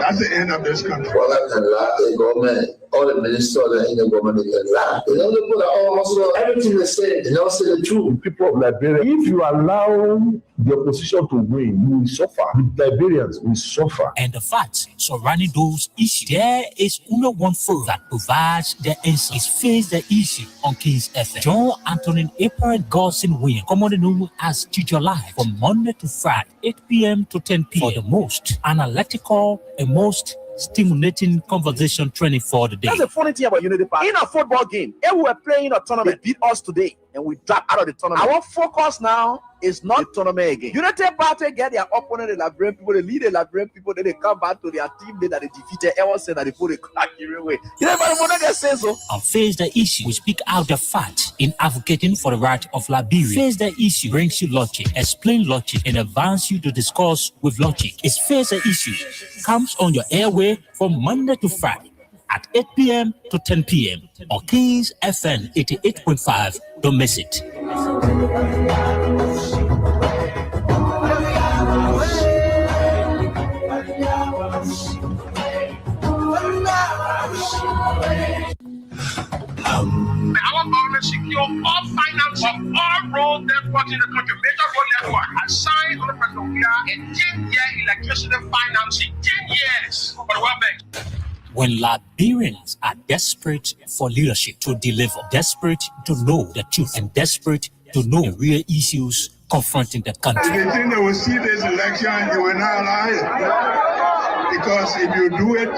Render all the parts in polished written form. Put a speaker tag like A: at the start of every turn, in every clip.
A: That's the end of this country.
B: Well, I can lie. The government, all the ministers in the government, they can lie. They don't put also everything they say. They don't say the truth.
C: People of Liberia, if you allow the opposition to win, you will suffer. The Liberians will suffer.
D: And the facts surrounding those issues, there is only one forum that provides the answer. It's Face the Issue on King's FM. John Anthony April Godson William, commonly known as Judicial, from Monday to Friday, 8 p.m. to 10 p.m. for the most analytical and most stimulating conversation training for the day.
E: That's the funny thing about Unity Park. In a football game, if we were playing a tournament, they beat us today and we drop out of the tournament. Our focus now is not the tournament again. Unity Party get their opponent, the Liberian people, they lead the Liberian people, then they come back to their teammate that they defeated. Everyone said that they put a crack away. You know, but they say so.
D: On Face the Issue, we speak out the fact in advocating for the right of Liberia. Face the Issue brings you logic, explain logic, and advance you to discuss with logic. It's Face the Issue. Comes on your airway from Monday to Friday at 8 p.m. to 10 p.m. on Kings FM 88.5. Don't miss it.
A: Our government secure all financing, all road networks in the country, major road network, has signed on the President a 10-year electricity financing, 10 years for the World Bank.
D: When Liberians are desperate for leadership to deliver, desperate to know the truth, and desperate to know the real issues confronting the country.
A: They think they will see this election, you will not lie. Because if you do it,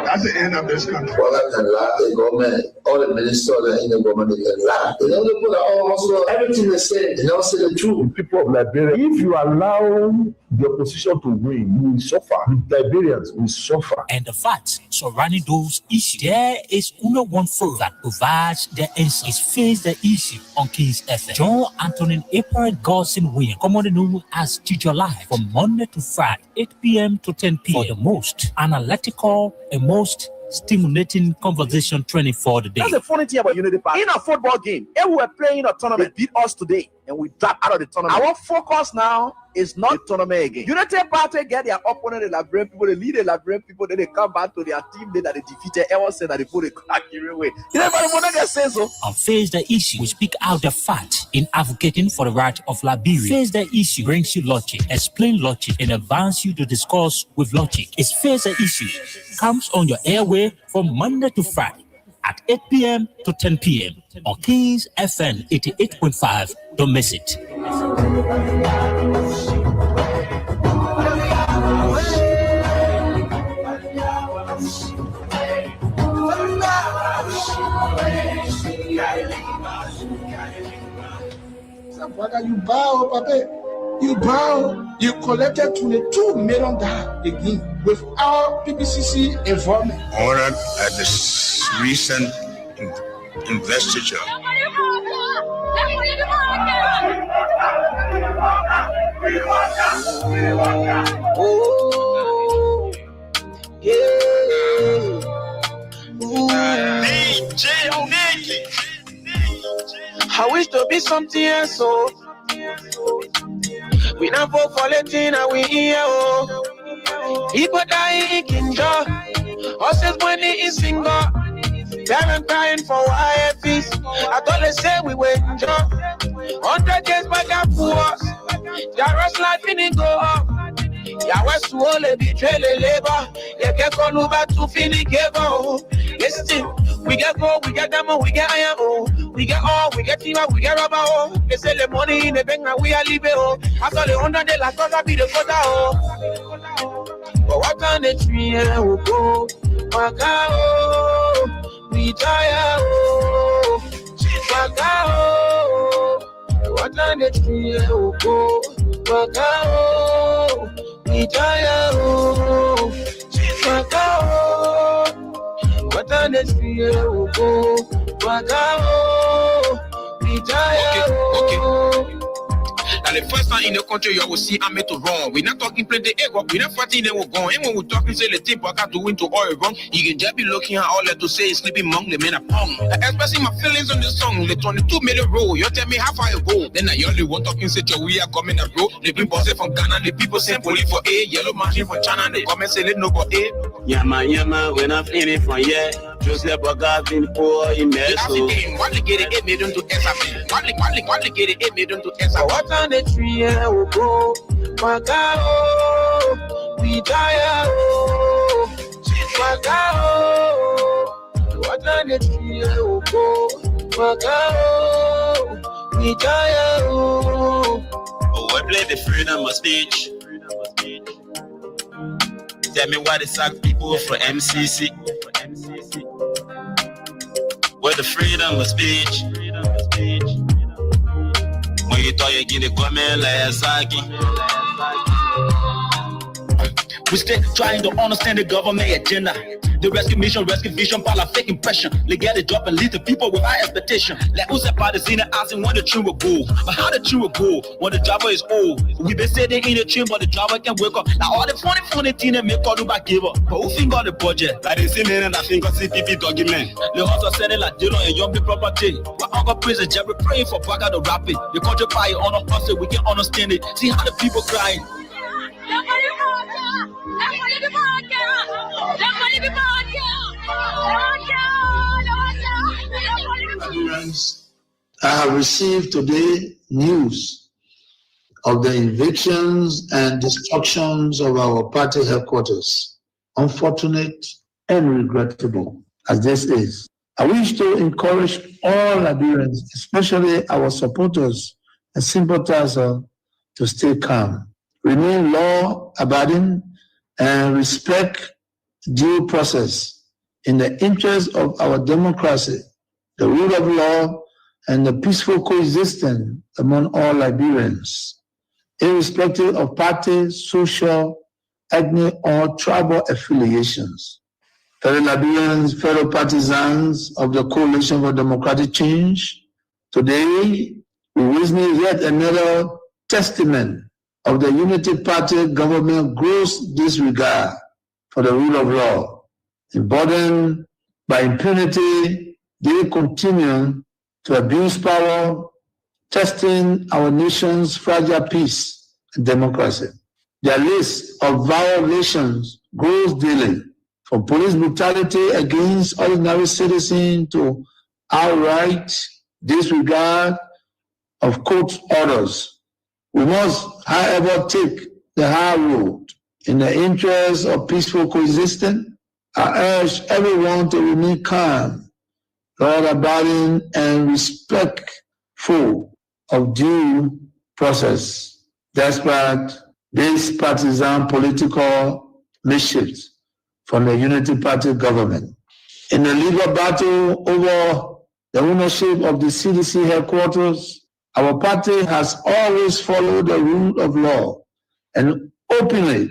A: that's the end of this country.
B: Well, I can lie. The government, all the ministers in the government, they can lie. They don't put also everything they say. They don't say the truth.
C: People of Liberia, if you allow the opposition to win, you will suffer. The Liberians will suffer.
D: And the facts surrounding those issues, there is only one forum that provides the answer. It's Face the Issue on King's FM. John Anthony April Godson William, commonly known as Judicial, from Monday to Friday, 8 p.m. to 10 p.m. for the most analytical and most stimulating conversation training for the day.
E: That's the funny thing about Unity Park. In a football game, if we were playing a tournament, they beat us today and we drop out of the tournament. Our focus now is not the tournament again. Unity Party get their opponent, the Liberian people, they lead the Liberian people, then they come back to their teammate that they defeated. Everyone said that they put a crack away. You know, but they say so.
D: On Face the Issue, we speak out the fact in advocating for the right of Liberia. Face the Issue brings you logic, explain logic, and advance you to discuss with logic. It's Face the Issue. Comes on your airway from Monday to Friday at 8 p.m. to 10 p.m. on Kings FM 88.5. Don't miss it.
F: Brother, you bow, Papa. You bow. You collected $22 million again without PPCC involvement.
A: Honored at this recent investiture.
F: Oh, yeah.
A: DJ Oneki.
F: I wish to be something else, so we not vote for Latina, we here, oh. People dying in Kinja, horses money is single. Parents crying for YFs. I thought they say we were in job. 100 years back and forth. Jarrah's life didn't go up. Yahweh Suole betray the labor. You get on over to finish give. Listen, we get gold, we get diamond, we get iron, oh. We get all, we get timber, we get rubber, oh. They sell the money in the bank and we are living, oh. After the 100 days, last quarter be the quarter, oh. But what kind of tree will go? Waka, oh. We tire, oh. Waka, oh. What kind of tree will go? Waka, oh. We tire, oh. Waka, oh. What kind of tree will go? Waka, oh. We tire, oh. Now the first time in the country you will see I'm to wrong. We're not talking plenty ego, we're not fighting them we're going. And when we're talking say the team I got to win to all wrong, you can just be looking at all that to say is sleeping among the men upon. Expressing my feelings on the song, the 22 million roll. You tell me how far you go. Then I only want talking say we are coming a bro. They been bossing from Ghana, the people saying police for A, yellow machine for China, they come and say no for A.
G: Yama, when I'm feeling from here, Joseph Bogavin poor in there.
F: What they get it made into SAP. What they get it made into SAP.
G: What on the tree will go? Macao, we die. Macao, what on the tree will go? Macao, we die. Oh, I play the freedom of speech. Tell me why they sack people for MCC. Where the freedom of speech. When you talk, you get the government like Saki.
H: We still trying to understand the government agenda. The rescue mission, while a fake impression. They get a job and lead the people with high expectation. Like who's a party asking when the tune will go. But how the tune will go when the driver is old? We been sitting in the tune, but the driver can wake up. Now all the funny thing they make all do back give up. But who think on the budget? Like they see me and I think on CPP document. The house are selling like Dillon and young people property. But Uncle Prince and Jerry praying for Baga to rap it. The country fire on a hustle, we can understand it. See how the people crying.
B: I have received today news of the evictions and destructions of our party headquarters. Unfortunate and regrettable as this is. I wish to encourage all Liberians, especially our supporters and sympathizers, to stay calm, remain law-abiding, and respect due process in the interest of our democracy, the rule of law, and the peaceful coexistence among all Liberians, irrespective of party, social, ethnic, or tribal affiliations. Fellow Liberians, fellow partisans of the Coalition for Democratic Change, today we witness yet another testament of the Unity Party government gross disregard for the rule of law. Emboldened by impunity, they continue to abuse power, testing our nation's fragile peace and democracy. Their list of violations grows daily, from police brutality against ordinary citizens to outright disregard of court orders. We must, however, take the high road. In the interest of peaceful coexistence, I urge everyone to remain calm, law-abiding, and respectful of due process, despite this partisan political mischiefs from the Unity Party government. In the legal battle over the ownership of the CDC headquarters, our party has always followed the rule of law and openly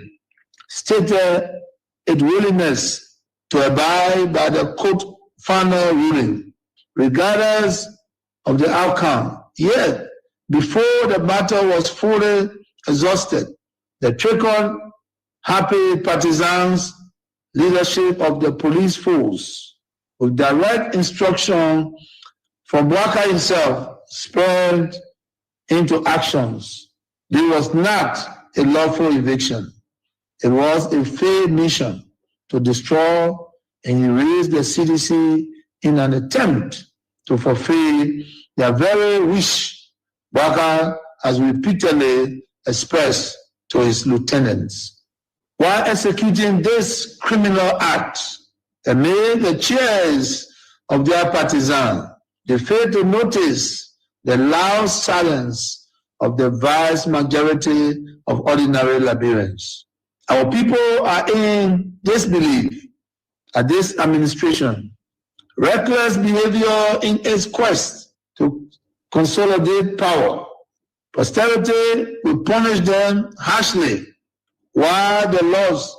B: stated its willingness to abide by the court final ruling, regardless of the outcome. Yet, before the battle was fully exhausted, the trigger-happy partisans leadership of the police force, with direct instruction from Waka himself, spurred into actions. This was not a lawful eviction. It was a failed mission to destroy and erase the CDC in an attempt to fulfill their very wish Waka has repeatedly expressed to his lieutenants. While executing this criminal act, amid the cheers of their partisans, they failed to notice the loud silence of the vast majority of ordinary Liberians. Our people are in disbelief at this administration. Reckless behavior in its quest to consolidate power. Posterity will punish them harshly, while the loss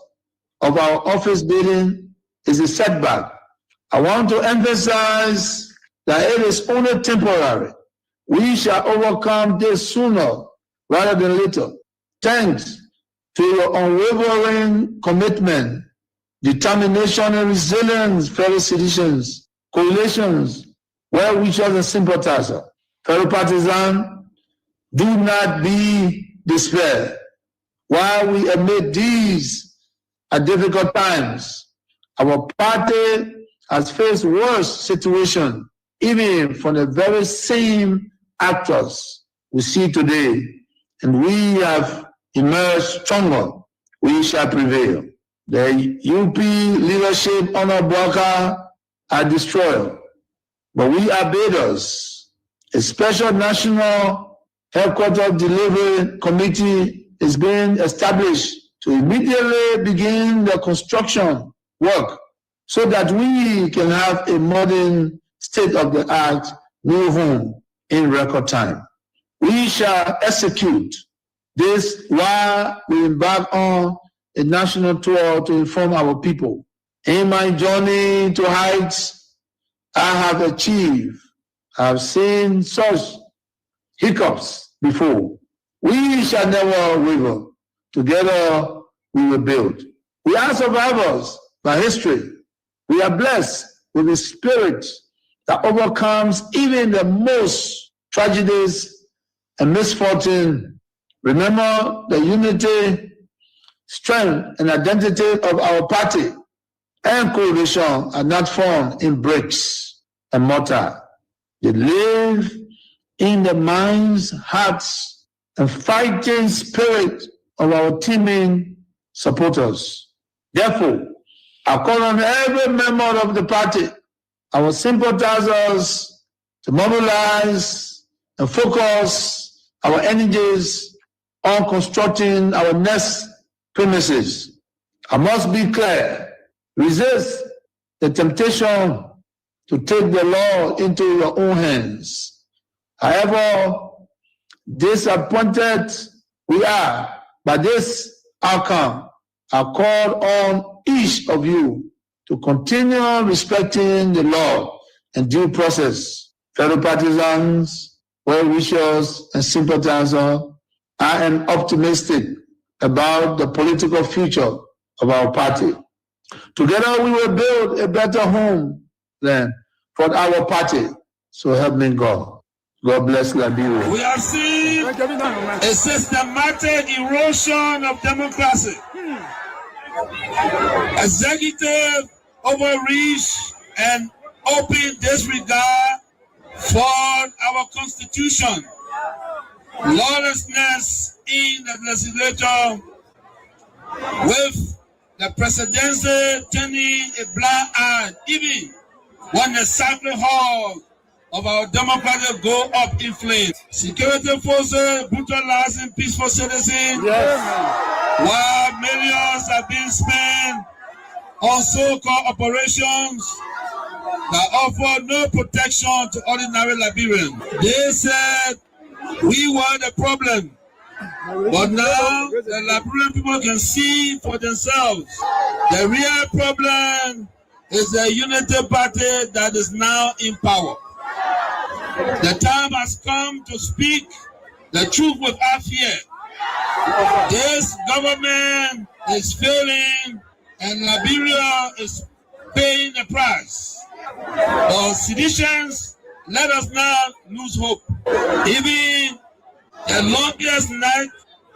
B: of our office building is a setback. I want to emphasize that it is only temporary. We shall overcome this sooner rather than later. Thanks to your unwavering commitment, determination, and resilience, fellow citizens, coalitions, well-wishers, and sympathizers. Fellow partisans, do not be despaired. While we admit these are difficult times, our party has faced worse situations, even from the very same actors we see today, and we have emerged stronger. We shall prevail. The UP leadership under Bwaka are destroyed, but we are builders. A special national headquarters delivery committee is being established to immediately begin the construction work so that we can have a modern state-of-the-art new home in record time. We shall execute this while we embark on a national tour to inform our people. In my journey to heights I have achieved, I have seen such hiccups before. We shall never waver. Together we will build. We are survivors by history. We are blessed with a spirit that overcomes even the most tragedies and misfortune. Remember the unity, strength, and identity of our party and coalition are not formed in bricks and mortar. They live in the minds, hearts, and fighting spirit of our teaming supporters. Therefore, I call on every member of the party, our sympathizers, to mobilize and focus our energies on constructing our next premises. I must be clear, resist the temptation to take the law into your own hands. However disappointed we are by this outcome, I call on each of you to continue respecting the law and due process. Fellow partisans, well-wishers, and sympathizers, I am optimistic about the political future of our party. Together we will build a better home then for our party. So help me God. God bless Liberia.
I: We have seen a systematic erosion of democracy. Executive overreach and open disregard for our constitution. Lawlessness in the legislature, with the presidency turning a blind eye even when the sacred hall of our democracy go up in flames. Security forces brutalizing peaceful citizens, while millions are being spent on so-called operations that offer no protection to ordinary Liberians. They said we were the problem, but now the Liberian people can see for themselves. The real problem is the unity party that is now in power. The time has come to speak the truth without fear. This government is failing and Liberia is paying the price. For citizens, let us not lose hope. Even the longest night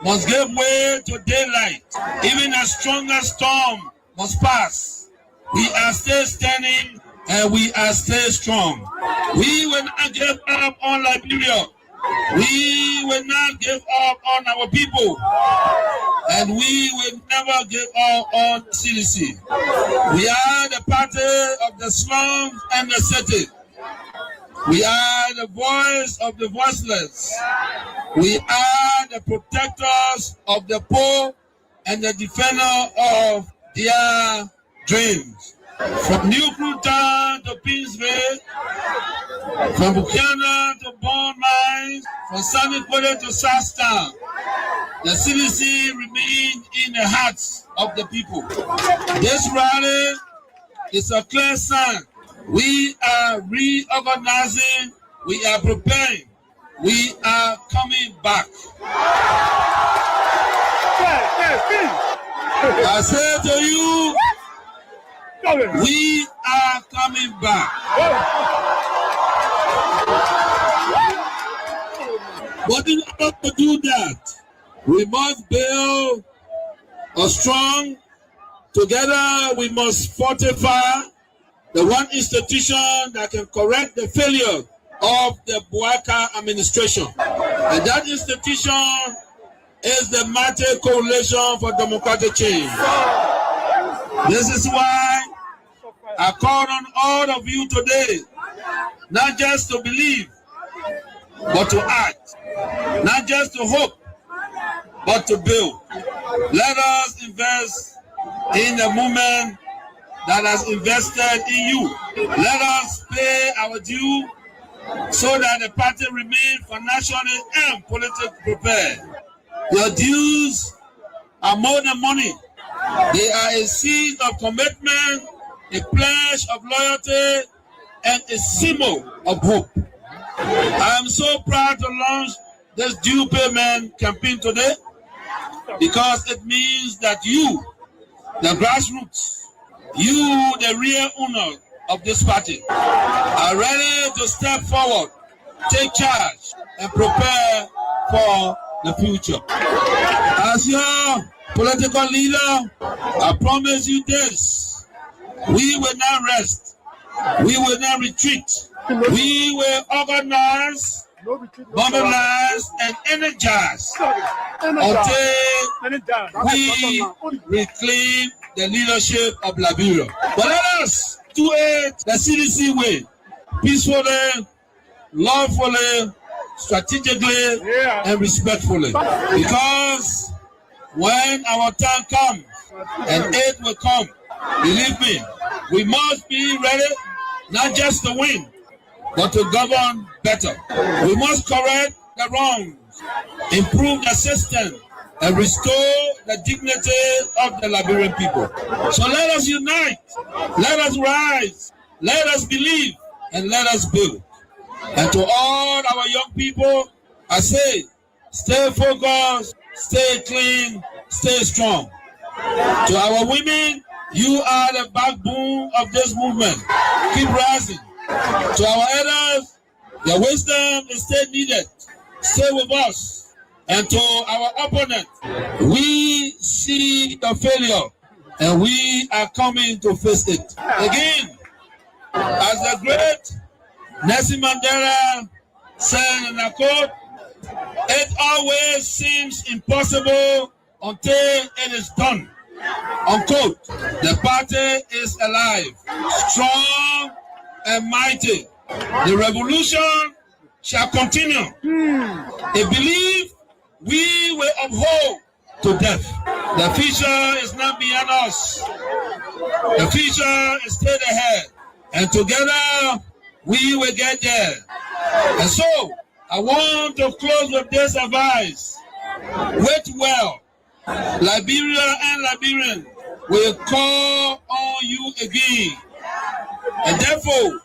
I: must give way to daylight. Even the strongest storm must pass. We are still standing and we are still strong. We will not give up on Liberia. We will not give up on our people. And we will never give up on CDC. We are the party of the slums and the city. We are the voice of the voiceless. We are the protectors of the poor and the defender of their dreams. From New Fruta to Pinsville, from Buchanan to Bond Mines, from Sunny Quarter to Southtown, the CDC remains in the hearts of the people. This rally is a clear sign. We are reorganizing, we are preparing, we are coming back. I say to you, we are coming back. But in order to do that, we must build a strong, together we must fortify the one institution that can correct the failure of the Bouaka administration. And that institution is the Mate Coalition for Democratic Change. This is why I call on all of you today, not just to believe, but to act. Not just to hope, but to build. Let us invest in the movement that has invested in you. Let us pay our due so that the party remains financially and politically prepared. Your dues are more than money. They are a seed of commitment, a pledge of loyalty, and a symbol of hope. I am so proud to launch this due payment campaign today because it means that you, the grassroots, you, the real owner of this party, are ready to step forward, take charge, and prepare for the future. As your political leader, I promise you this: we will not rest, we will not retreat, we will organize, mobilize, and energize until we reclaim the leadership of Liberia. But let us do it the CDC way, peacefully, lawfully, strategically, and respectfully. Because when our time comes, and aid will come, believe me, we must be ready not just to win, but to govern better. We must correct the wrongs, improve the system, and restore the dignity of the Liberian people. So let us unite, let us rise, let us believe, and let us build. And to all our young people, I say, stay focused, stay clean, stay strong. To our women, you are the backbone of this movement. Keep rising. To our elders, your wisdom is still needed. Stay with us. And to our opponent, we see the failure and we are coming to face it. Again, as the great Nelson Mandela said in a quote, it always seems impossible until it is done. Unquote. The party is alive, strong and mighty. The revolution shall continue. A belief we will uphold to death. The future is not beyond us. The future is straight ahead. And together we will get there. And so I want to close with this advice. Wait well. Liberia and Liberians will call on you again. And therefore,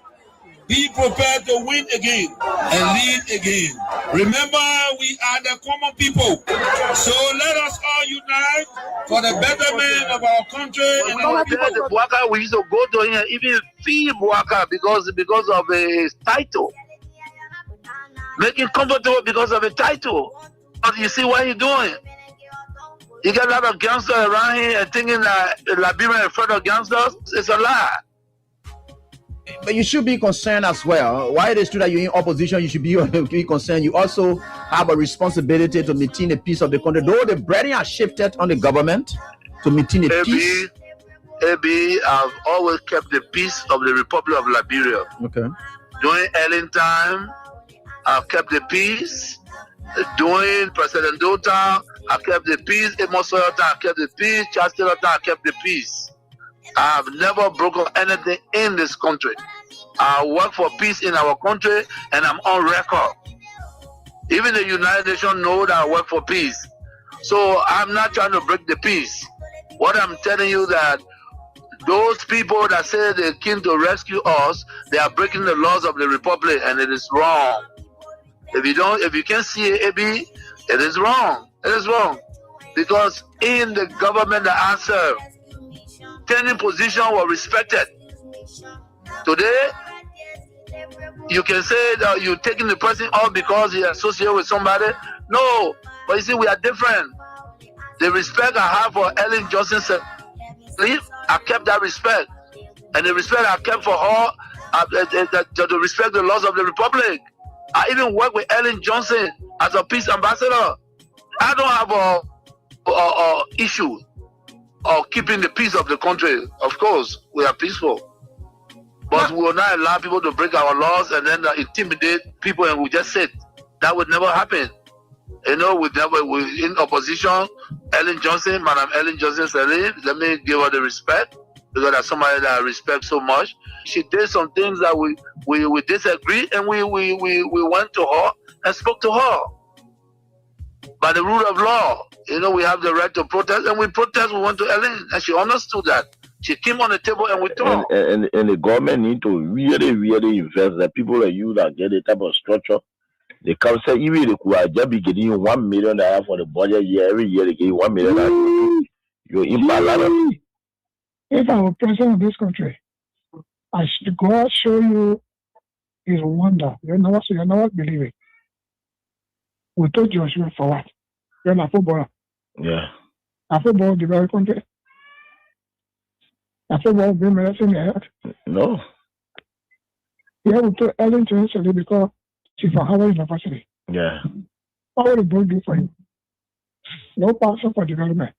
I: be prepared to win again and lead again. Remember, we are the common people. So let us all unite for the betterment of our country and our people.
B: The Bouaka, we used to go to him, even fee Bouaka because of his title. Make it comfortable because of a title. But you see what he's doing? You got a lot of gangsters around here and thinking that Liberia is afraid of gangsters. It's a lie.
E: But you should be concerned as well. Why it is true that you're in opposition, you should be concerned. You also have a responsibility to maintain the peace of the country. Though the burden has shifted on the government to maintain the peace.
B: I've always kept the peace of the Republic of Liberia.
E: Okay.
B: During Ellen time, I've kept the peace. During President Dota, I kept the peace. Amos Oyo time, I kept the peace. Charles Taylor time, I kept the peace. I have never broken anything in this country. I work for peace in our country and I'm on record. Even the United Nations know that I work for peace. So I'm not trying to break the peace. What I'm telling you that those people that say they came to rescue us, they are breaking the laws of the Republic and it is wrong. If you can't see it, AB, it is wrong. It is wrong. Because in the government that I serve, tenant position was respected. Today, you can say that you're taking the person off because he associated with somebody. No, but you see, we are different. The respect I have for Ellen Johnson, I kept that respect. And the respect I kept for her, to respect the laws of the Republic. I even work with Ellen Johnson as a peace ambassador. I don't have a issue of keeping the peace of the country. Of course, we are peaceful. But we will not allow people to break our laws and then intimidate people and we just sit. That would never happen. You know, we in opposition, Ellen Johnson, Madam Ellen Johnson said, let me give her the respect because that's somebody that I respect so much. She did some things that we disagree and we went to her and spoke to her. By the rule of law, you know, we have the right to protest and we protest, we went to Ellen and she understood that. She came on the table and we talked.
J: And the government need to really invest. The people like you that get the type of structure, they come say even they could just be getting $1 million for the budget year. Every year they give you $1 million. You're in
K: If I were president of this country, I should go and show you his wonder. You're not believe it. We told Joshua for what? You're not footballer.
J: Yeah.
K: A football developed country. A football been medicine head.
J: No.
K: Yeah, we told Ellen Johnson because she's from Harvard University.
J: Yeah.
K: What would the board do for him? No passion for development.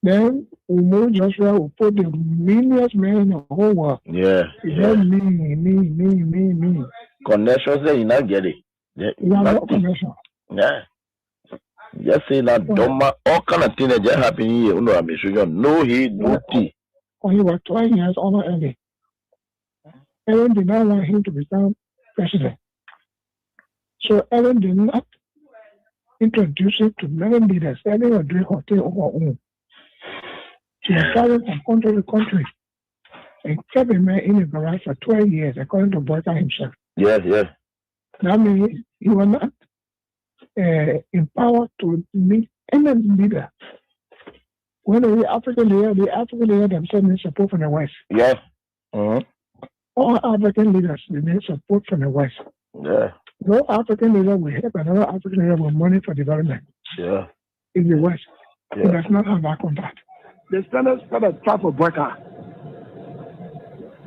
K: Then we move Joshua, we put the millions men in the whole world.
J: Yeah.
K: Me.
J: Connections there, you not get it. Yeah.
K: No connection.
J: Yeah. Just say that all kind of things that just happen here. No heat, no tea.
K: When he was 12 years older early, Ellen did not want him to become president. So Ellen did not introduce him to many leaders. Ellen was doing her thing on her own. She was traveling from country to country and kept a man in a garage for 12 years, according to Boyka himself.
J: Yes.
K: That means he was not empowered to meet any leader. When the African leader themselves need support from the West.
J: Yeah. Uh-huh.
K: All African leaders need support from the West.
J: Yeah.
K: No African leader will help another African leader with money for development.
J: Yeah.
K: In the West.
J: Yeah.
K: It does not have that contact. The standards set a trap for Boyka.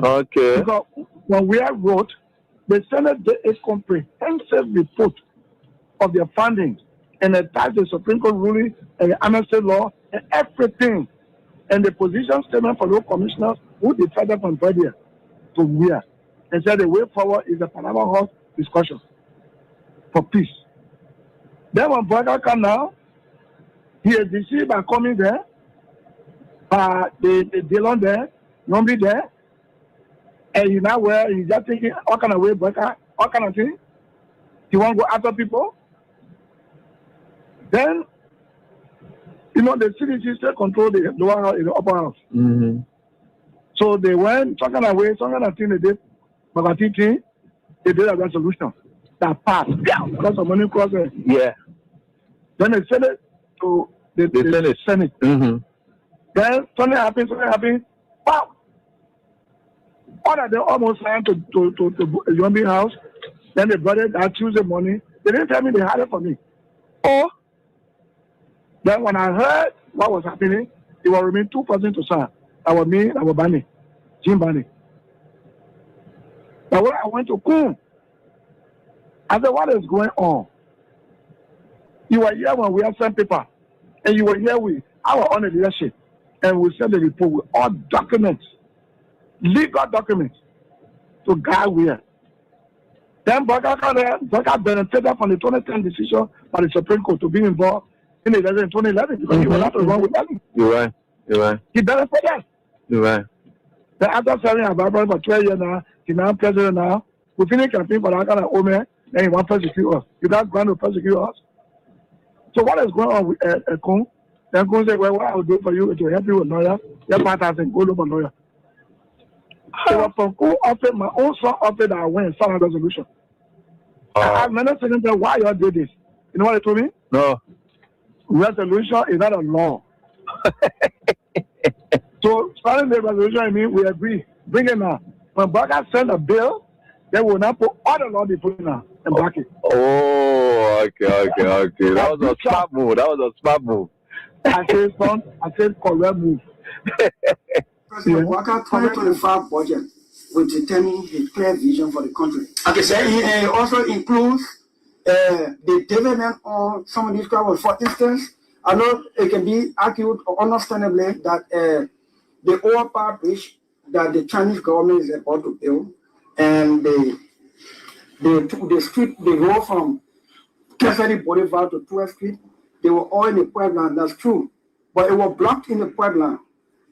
J: Okay.
K: Because when we have wrote, the Senate did a comprehensive report of their findings and attached the Supreme Court ruling and the amnesty law and everything. And the position statement for local commissioners who decided from Liberia to where. And said the way forward is the Panama House discussion for peace. Then when Boyka come now, he is deceived by coming there, the Dillon there, Nombi there, and you know where he's just thinking all kind of way, Boyka, all kind of thing. He want to go after people. Then, you know, the CDC still control the lower house, the upper house.
J: Mm-hmm.
K: So they went, some kind of way, some kind of thing they did, but they did a resolution that passed. Yeah, because of money crossing.
J: Yeah.
K: Then they sent it to the Senate.
J: Mm-hmm.
K: Then something happened. Wow! All of them almost signed to Yombi house. Then they brought it that Tuesday morning. They didn't tell me they had it for me. Oh! Then when I heard what was happening, it was remain 2 persons to sign. That was me, that was Bani, Jim Bani. But when I went to Kum, I said, what is going on? You were here when we had sent paper, and you were here with our own leadership, and we sent the report with all documents, legal documents, to guide where. Then Boyka benefited from the 2010 decision by the Supreme Court to be involved in the election in 2011 because he was not wrong with them.
J: You're right.
K: He benefited.
J: You're right.
K: Then after serving Ababa for 12 years now, he's now president now. We finished campaign for that kind of Omer, then he want to persecute us. He does going to persecute us. So what is going on with Kun? Then Kun said, well, what I will do for you is to help you with lawyer. Your partner said, go look for lawyer. So from Kun offered, my own son offered that I went and signed a resolution. I managed to them why you did this. You know what they told me?
J: No.
K: Resolution is not a law. So starting the resolution, I mean, we agree. Bring it now. When Baga send a bill, they will not put all the law they put in now and back it.
J: Oh, okay. That was a smart move.
K: I said correct move.
L: President Walker 2025 budget will determine his clear vision for the country. Okay, so it also includes the development of some of these problems. For instance, I know it can be argued understandably that the overpower bridge that the Chinese government is about to build and the road from Cassidy Boulevard to 12th Street, they were all in the pipeline. That's true. But it was blocked in the pipeline.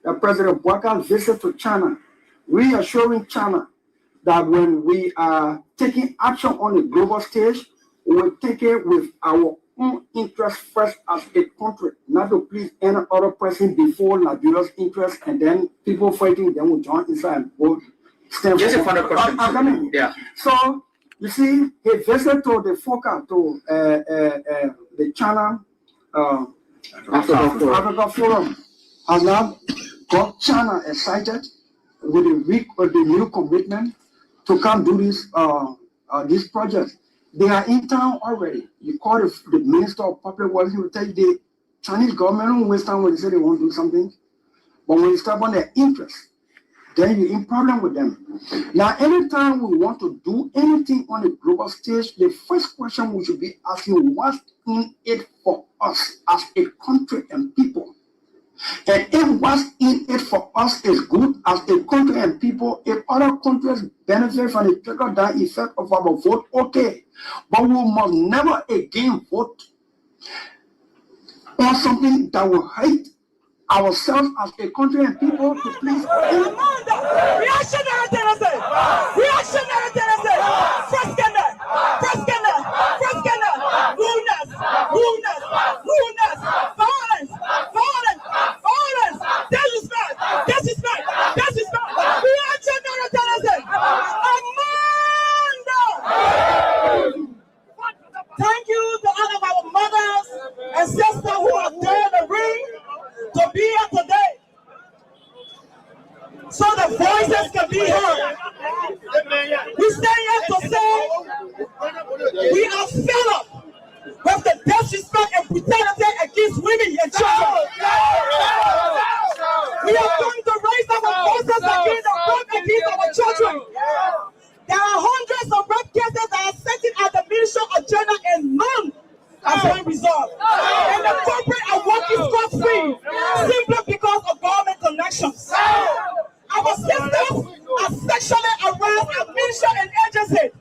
L: The President Walker's visit to China, reassuring China that when we are taking action on the global stage, we will take it with our own interest first as a country, not to please any other person before Nigeria's interest, and then people fighting, then we join inside and vote.
E: Just a final question.
L: Yeah. So, you see, he visited to the FOCA, to the China Africa Forum, has now got China excited with the new commitment to come do this project. They are in town already. You call the Minister of Public Works, he will tell you the Chinese government don't waste time when they say they want to do something. But when you start on their interest, then you're in problem with them. Now, anytime we want to do anything on the global stage, the first question we should be asking, what's in it for us as a country and people? And if what's in it for us is good as a country and people, if other countries benefit from the trickle-down effect of our vote, okay. But we must never again vote on something that will hate ourselves as a country and people to please.
F: Reactionary tendency! Rudeness! Violence! Disrespect! Reactionary tendency! Amanda! Thank you to all of our mothers and sisters who are there in the ring to be here today, so the voices can be heard. We stand here to say we are fed up with the disrespect and brutality against women and children. We are going to raise our voices against the rape against our children. There are hundreds of rape cases that are sitting at the ministry agenda and none has been resolved. And the corporate are working scot-free simply because of government connections. Our sisters are sexually harassed at ministry and agencies.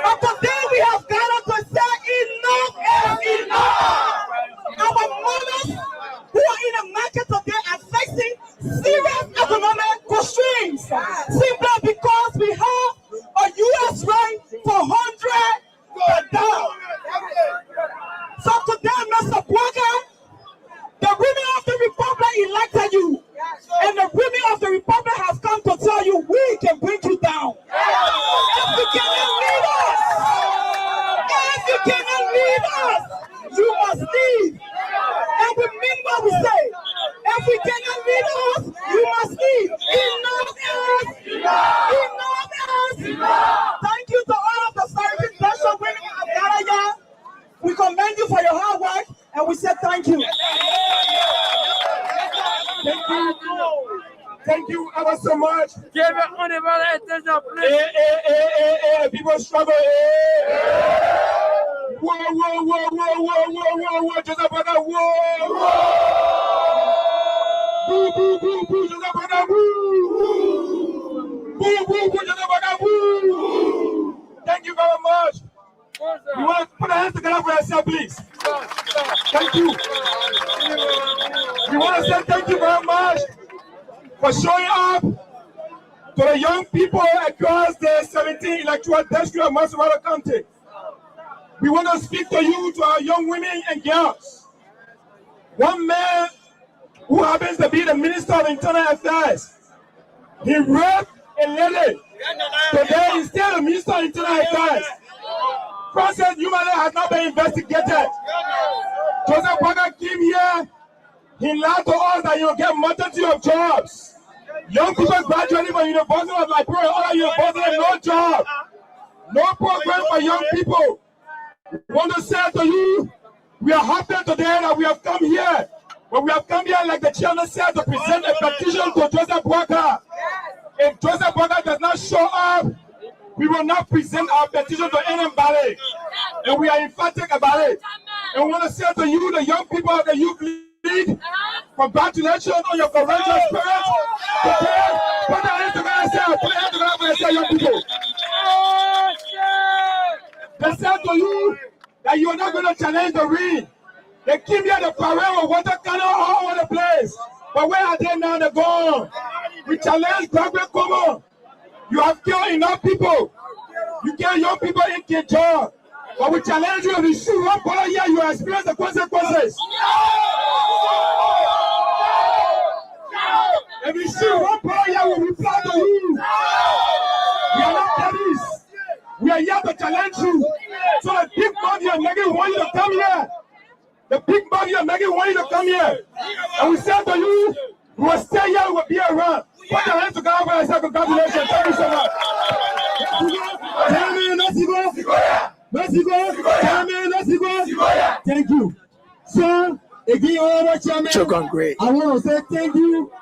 F: But today we have gathered to say enough is enough. Our mothers who are in the market today are facing serious economic constraints simply because we have a U.S. rate for $100 per dollar. So today, Mr. Walker, the women of the Republic elected you, and the women of the Republic have come to tell you we can bring you down. If you cannot lead us, you must leave. And we mean what we say. If we cannot lead us, you must leave. Enough. Thank you to all of the serving special women of Liberia. We commend you for your hard work, and we say thank you.
I: Thank you ever so much. Give it honorable attention, please. People struggle. Whoa. Just about that. Whoa. Boo. Just about that. Boo. Just about that. Thank you very much. You want to put a hand together for yourself, please? Thank you. We want to say thank you very much for showing up to the young people across the 17 electoral districts of Massachusetts County. We want to speak to you, to our young women and girls. One man who happens to be the Minister of Internal Affairs, he raped a lady. Today he's still the Minister of Internal Affairs. process humanly has not been investigated. Joseph Parker came here. He lied to us that you'll get multitude of jobs. Young people graduating from University of Liberia, other universities, no job, no program for young people. We want to say to you, we are happy today that we have come here. But we have come here, like the chairman said, to present a petition to Joseph Parker. If Joseph Parker does not show up, we will not present our petition to anybody. And we are emphatic about it. And we want to say to you, the young people of the youth league, congratulations on your courageous spirit. Today, put your hands together and say, young people. They said to you that you are not going to challenge the ring. They came here to parade with water cannon all over the place. But where are they now? They're gone. We challenge Gregory Como. You have killed enough people. You killed young people in Kinshasa. But we challenge you, if you shoot one bullet here, you will experience the consequences. If you shoot one bullet here, we will reply to you. We are not police. We are here to challenge you. So the big body are making want you to come here. The big body are making want you to come here. And we say to you, we will stay here, we will be around. Put your hands together and say congratulations. Thank you so much. Thank you. So, again, Honorable Chairman,
E: great.
I: I want to say thank you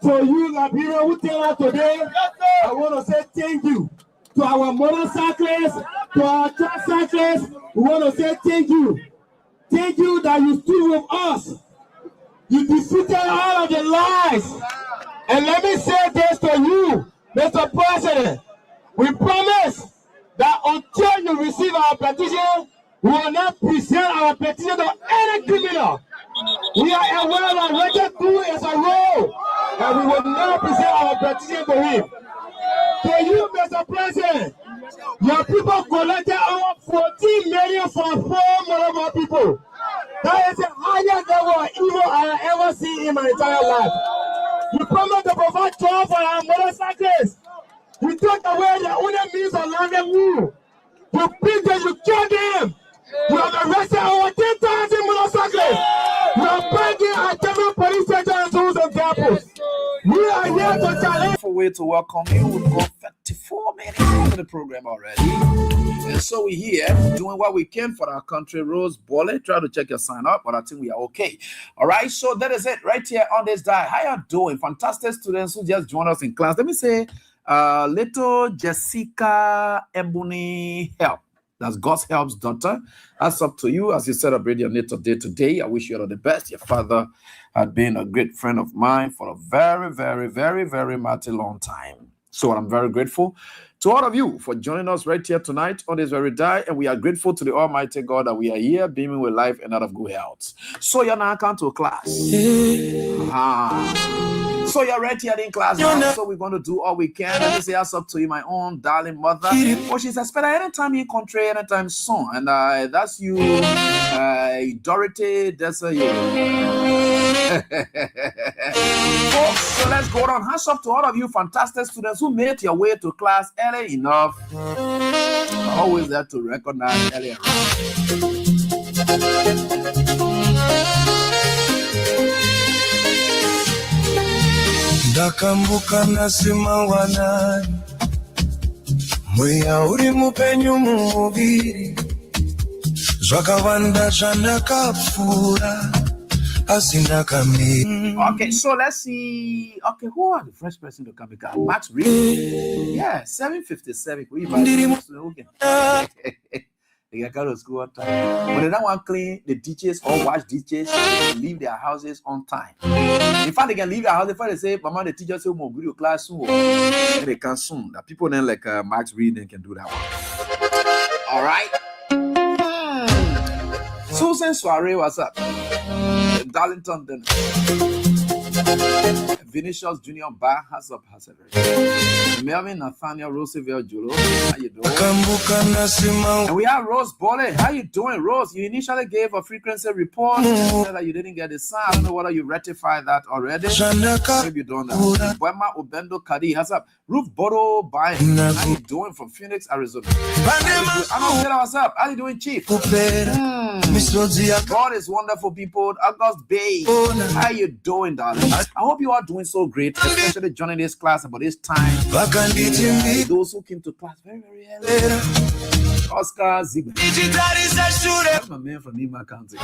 I: to you, Liberia, who tell us today. I want to say thank you to our motorcyclists, to our truck cyclists. We want to say thank you. Thank you that you stood with us. You defeated all of the lies. And let me say this to you, Mr. President. We promise that until you receive our petition, we will not present our petition to any criminal. We are aware that Richard 2 is a role, and we will not present our petition to him. To you, Mr. President, your people collected over 14 million from 4 million people. That is the highest level of evil I have ever seen in my entire life. You promised to provide job for our motorcyclists. You took away the only means of livelihood. You beat them, you killed them. You have arrested over 10,000 motorcyclists. You are bringing our German police station and zoos and campus. We are here to challenge.
E: For way to welcome you. We've got 34 minutes into the program already. And so we're here doing what we can for our country. Rose Bolle, try to check your sign up, but I think we are okay. All right, so that is it right here on this diet. How you doing? Fantastic students who just joined us in class. Let me say, little Jessica Ebony Help. That's God's Help's daughter. That's up to you as you celebrate your natal day today. I wish you all the best. Your father had been a great friend of mine for a very, very, very, very mighty long time. So I'm very grateful to all of you for joining us right here tonight on this very day. And we are grateful to the Almighty God that we are here beaming with life and out of good health. So you're now come to class. So you're right here in class now. So we're going to do all we can. Let me say that's up to you, my own darling mother. Oh, she's expected anytime in country, anytime soon. And that's you, Dorothy. That's you. So let's go on. Hands up to all of you fantastic students who made your way to class early enough. Always there to recognize earlier.
F: Ndakambuka nasima wanani mweya uri mupenyu mumuviri zvakawanda zvandakapfura asi ndakamira.
E: Okay, so let's see. Okay, who are the first person to come? Max Reed. Yeah, 7:57. We they go to school on time. When they don't want to clean the ditches or wash ditches, they leave their houses on time. In fact, they can leave their house before they say, Mama, the teacher say, we'll go to class soon. And they can soon. The people then like Max Reed can do that one. All right. Susan Soiree, what's up? Darlington, then. Vinicius Junior Bar has up Melvin Nathaniel Roosevelt Julo. How you doing? And we have Rose Bole. How you doing, Rose? You initially gave a frequency report. You said that you didn't get the sound. I don't know whether you rectified that already. Maybe you don't know. Buema Obendo Kadi has up. Ruth Bodo Bye. How you doing from Phoenix, Arizona? What's up? How you doing, Chief? God is wonderful, people. August Bay. How you doing, darling? I hope you are doing so great, especially joining this class about this time. Those who came to class very, very early. Oscar Ziegler. That's my man from Nima County.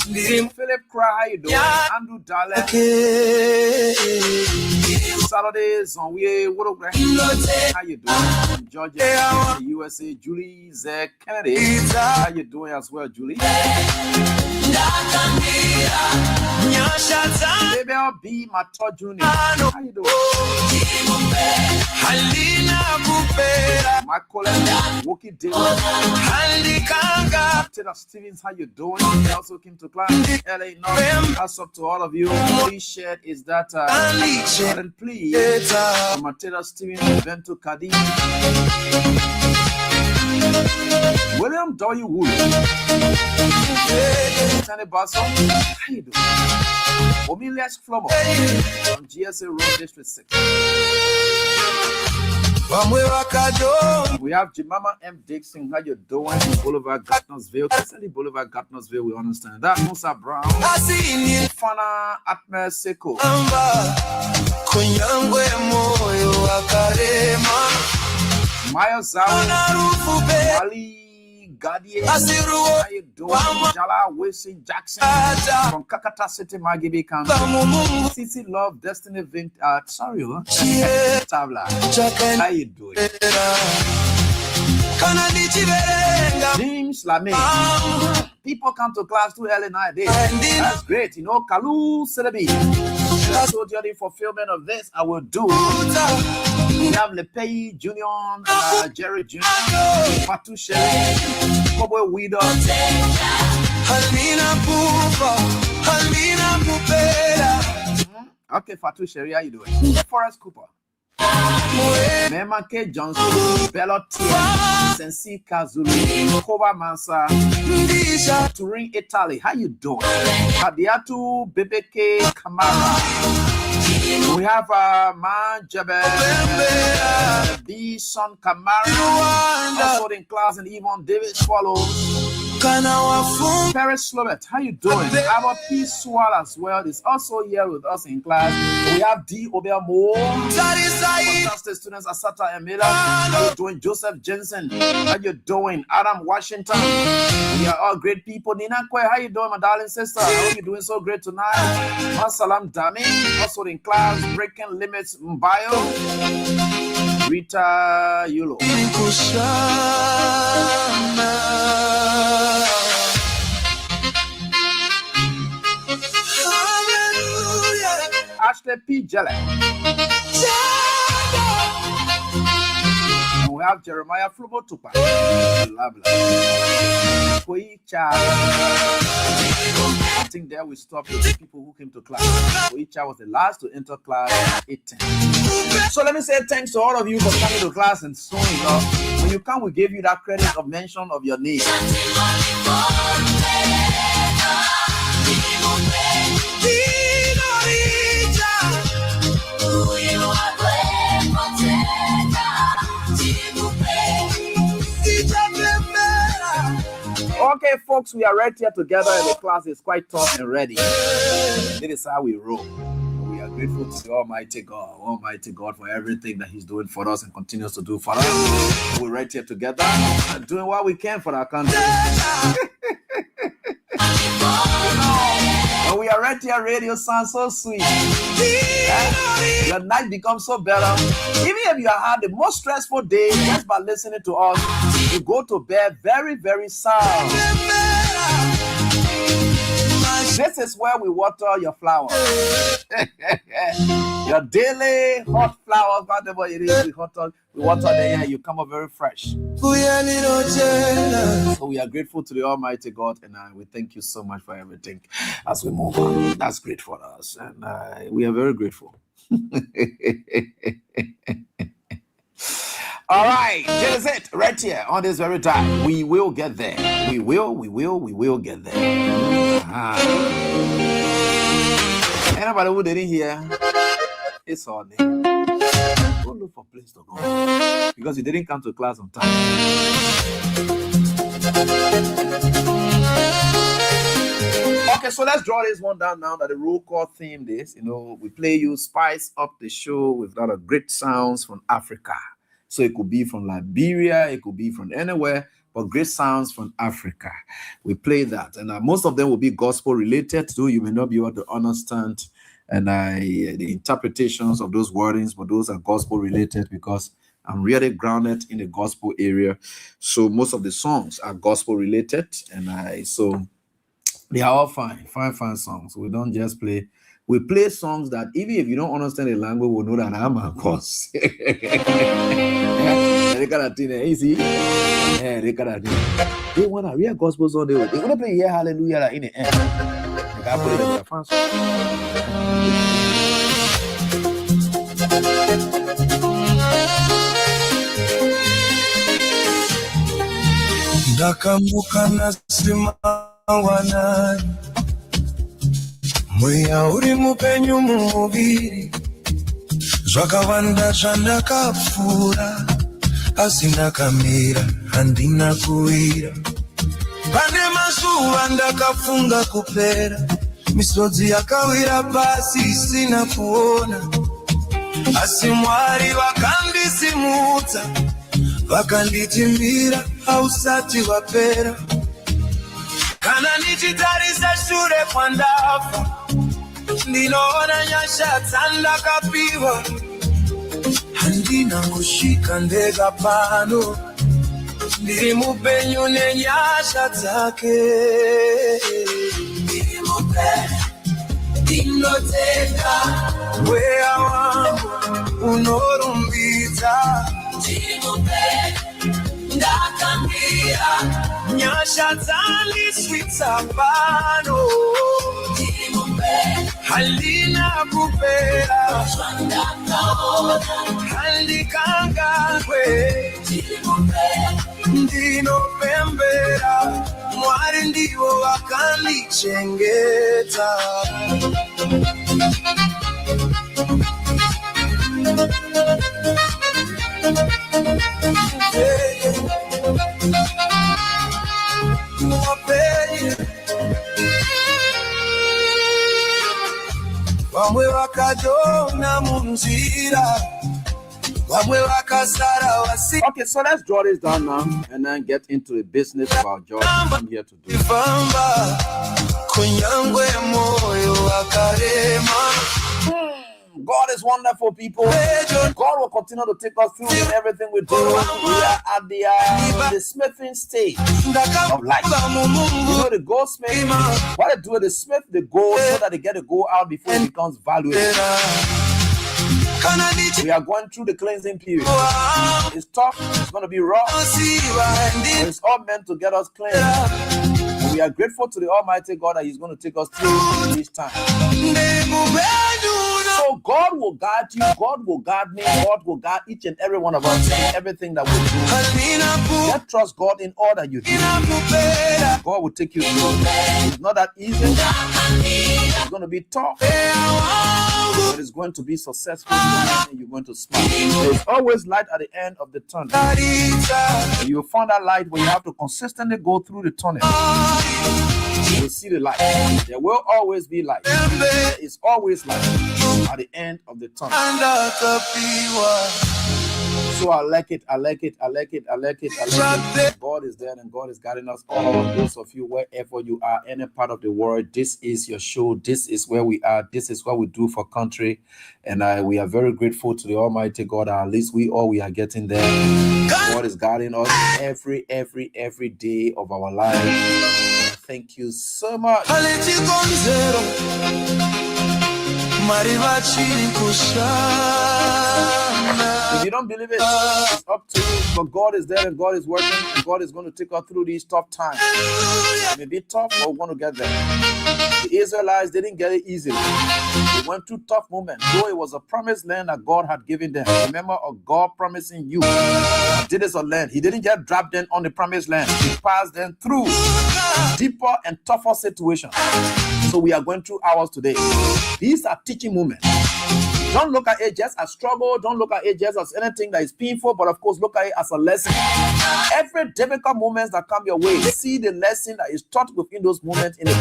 E: Philip Cry, how you doing? Andrew Dalle. Saturdays on we Woodograph. How you doing? From Georgia, USA, Julie Z. Kennedy. How you doing as well, Julie? Baby, I'll be my Todd Jr. How you doing? Colin, Wookie Davis. Taylor Stevens, how you doing? He also came to class. LA North. That's up to all of you. Please share is that and please from Taylor Stevens, Bento Kadi, William W. Wood, Tony Basso, how you doing? Omilias Flomo from GSA Road District 6. We have Jimama M. Dixon. How you doing? Boulevard Gatnosville. Crescent Boulevard Gatnosville. We understand that. Musa Brown. Fana Atme Seko. Maya Zawi. Ali Gadier. How you doing? Jala Wilson Jackson from Kakata City, Magibi County. Cici Love, Destiny Vint. Sorry, Tabla. How you doing? James Lame. People come to class too early nowadays. That's great. You know, Kalu Celebi. I told you the fulfillment of this, I will do. We have Lepei Junior, Jerry Jr., Fatu Sherry, Kobo Widow. Okay, Fatu Sherry, how you doing? Forrest Cooper. Mema K. Johnson, Bellotti, Sensi Kazulu, Koba Mansa, Turin, Italy. How you doing? Adiatu, Bebeke, Kamara. We have Man Jebel, B. Son Kamara, also in class, and Yvonne Davis follows. Paris Slobet, how you doing? Our P. Swall as well is also here with us in class. We have D. Obel Moore, fantastic students Asata Emila. How you doing? Joseph Jensen, how you doing? Adam Washington, we are all great people. Nina Kwe, how you doing, my darling sister? I hope you're doing so great tonight. Masalam Dami, also in class. Breaking Limits Mbayo, Rita Yulo. Ashley P. Jelly. And we have Jeremiah Flubo Tupa. I think there we stopped with the people who came to class. Koicha was the last to enter class at 8:10. So let me say thanks to all of you for coming to class and showing up. When you come, we gave you that credit of mention of your name. Okay, folks, we are right here together, and the class is quite tough and ready. This is how we roll. We are grateful to the Almighty God for everything that He's doing for us and continues to do for us. We're right here together and doing what we can for our country. And we are right here, radio sounds so sweet. Your night becomes so better. Even if you had the most stressful day, just by listening to us, you go to bed very, very sound. This is where we water your flowers. Your daily hot flowers, whatever it is, we water the air, you come up very fresh. So we are grateful to the Almighty God, and we thank you so much for everything as we move on. That's great for us, and we are very grateful. All right, this is it right here on this very time. We will get there. We will get there. Anybody who didn't hear, it's on there. Don't look for a place to go because you didn't come to class on time. Okay, so let's draw this one down now that the roll call theme is, we play you spice up the show with a lot of great sounds from Africa. So it could be from Liberia, it could be from anywhere, but great sounds from Africa. We play that, and most of them will be gospel related, so you may not be able to understand and the interpretations of those wordings, but those are gospel related because I'm really grounded in the gospel area. So most of the songs are gospel related, and so they are all fine songs. We don't just play. We play songs that even if you don't understand the language, we'll know that I'm a course. They want to real gospel song. They're going to play yeah, hallelujah in the end. I put it in the first
F: ndakambuka nasimawana mweya uri mupenyu mumuviri zvakawanda zvandakapfura asi ndakamira handina kuwira pane mazuva ndakafunga kupera misodzi yakawira pasi isina kuona asi Mwari vakandisimudza vakanditimbira hausati vapera kana nichitarisa shure kwandafa ndinoona nyasha dzandakapiwa handina kusvika ndega pano ndiri mupenyu nenyasha dzake ndiri mupenyu ndinotenda mweya wangu unorumbidza ndiri mupenyu ndakambira nyasha dzandisvitsa pano ndiri mupenyu handina kupera zvandakaona handikangangwe ndiri mupenyu ndinopembera Mwari ndivo vakandichengeta vamwe vakadona munzira.
E: Okay, so let's draw this down now and then get into the business of our job I'm here to do. God is wonderful, people. God will continue to take us through in everything we do. We are at the smithing stage of life. You know, the goldsmith, what they do is they smith the gold so that they get the gold out before it becomes valuable. We are going through the cleansing period. It's tough, it's going to be rough, but it's all meant to get us cleansed. And we are grateful to the Almighty God that He's going to take us through this time. So God will guide you, God will guide me, God will guide each and every one of us in everything that we do. Just trust God in all that you do. God will take you through. It's not that easy. It's going to be tough, but it's going to be successful. And you're going to smile. There's always light at the end of the tunnel. And you will find that light when you have to consistently go through the tunnel. You will see the light. There will always be light. There is always light at the end of the tunnel. So I like it. God is there and God is guiding us all. Those of you, wherever you are, any part of the world, this is your show. This is where we are. This is what we do for country. And we are very grateful to the Almighty God. At least we are getting there. God is guiding us every day of our life. Thank you so much. If you don't believe it, it's up to you. But God is there and God is working and God is going to take us through these tough times. It may be tough, but we're going to get there. The Israelites didn't get it easily. They went through tough moments, though it was a promised land that God had given them. Remember, of God promising you, did this a land. He didn't just drop them on the promised land. He passed them through deeper and tougher situations. So we are going through ours today. These are teaching moments. Don't look at it just as struggle. Don't look at it just as anything that is painful, but of course, look at it as a lesson. Every difficult moments that come your way, see the lesson that is taught within those moments in it,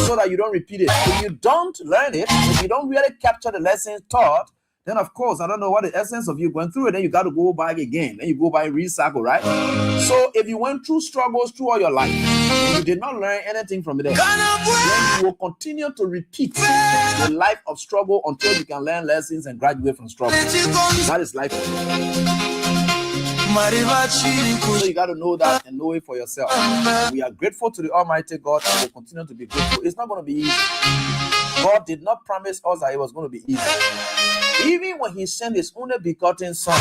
E: so that you don't repeat it. If you don't learn it, if you don't really capture the lessons taught, then of course, I don't know what the essence of you going through it. Then you got to go back again. Then you go back and recycle, right? So if you went through struggles through all your life, and you did not learn anything from it, then you will continue to repeat the life of struggle until you can learn lessons and graduate from struggle. That is life. So you got to know that and know it for yourself. We are grateful to the Almighty God and will continue to be grateful. It's not going to be easy. God did not promise us that it was going to be easy. Even when he sent his only begotten son,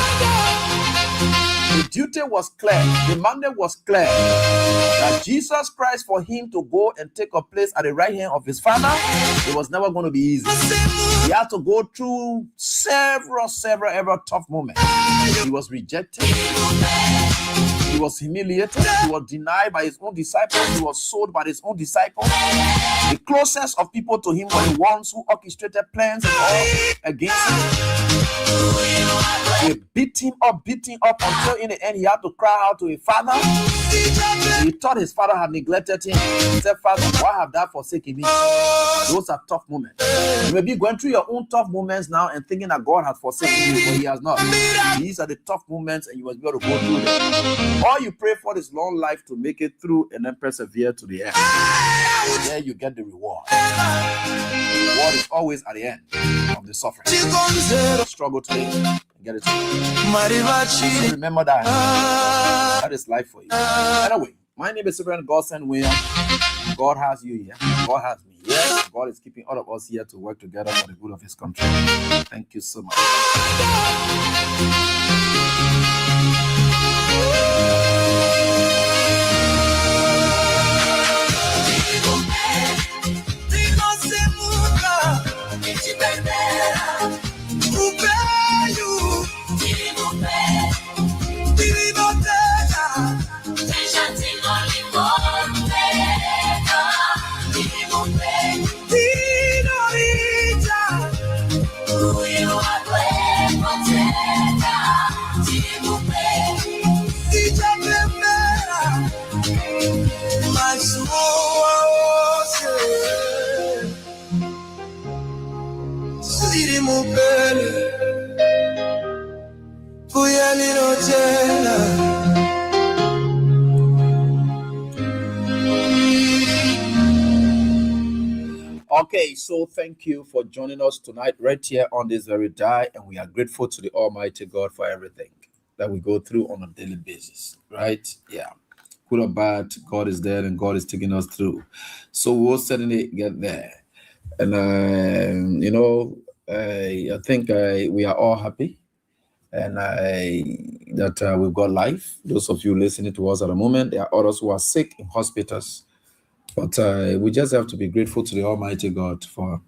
E: the duty was clear, the mandate was clear, that Jesus Christ, for him to go and take a place at the right hand of his Father, it was never going to be easy. He had to go through several tough moments. He was rejected. He was humiliated. He was denied by his own disciples. He was sold by his own disciples. The closest of people to him were the ones who orchestrated plans and all against him. They beat him up until in the end he had to cry out to his father. He thought his father had neglected him. He said, Father, why have thou forsaken me? Those are tough moments. You may be going through your own tough moments now and thinking that God has forsaken you, but he has not. These are the tough moments and you must be able to go through them. All you pray for is long life to make it through and then persevere to the end. There you get the reward. The reward is always at the end of the suffering. Struggle today and get it today. So remember that. That is life for you. Anyway, my name is Reverend Godson William. God has you here. God has me here. God is keeping all of us here to work together for the good of his country. Thank you so much. Okay, so thank you for joining us tonight right here on this very day, and we are grateful to the Almighty God for everything that we go through on a daily basis, right? Yeah, good or bad, God is there and God is taking us through. So we'll certainly get there. And I think we are all happy and that we've got life. Those of you listening to us at the moment, there are others who are sick in hospitals. But we just have to be grateful to the Almighty God for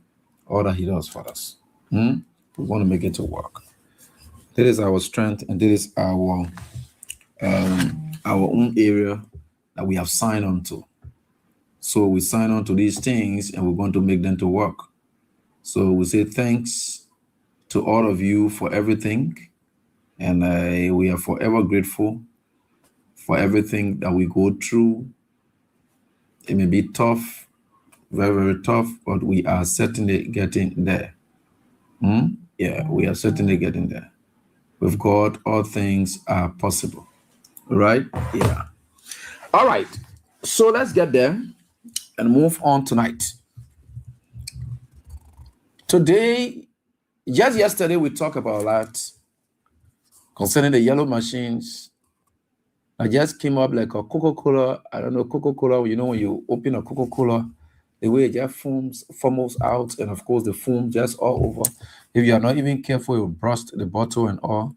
E: all that he does for us. We want to make it to work. That is our strength, and this is our own area that we have signed on to. So we sign on to these things, and we're going to make them to work. So we say thanks to all of you for everything, and we are forever grateful for everything that we go through. It may be tough, very, very tough, but we are certainly getting there. Yeah, we are certainly getting there. With God, all things are possible. Right? Yeah. All right. So let's get there and move on tonight. Today, just yesterday, we talked about that concerning the yellow machines. I just came up like a Coca-Cola. I don't know, Coca-Cola, you know, when you open a Coca-Cola
M: The way it just foams out, and of course the foam just all over. If you are not even careful, you burst the bottle and all.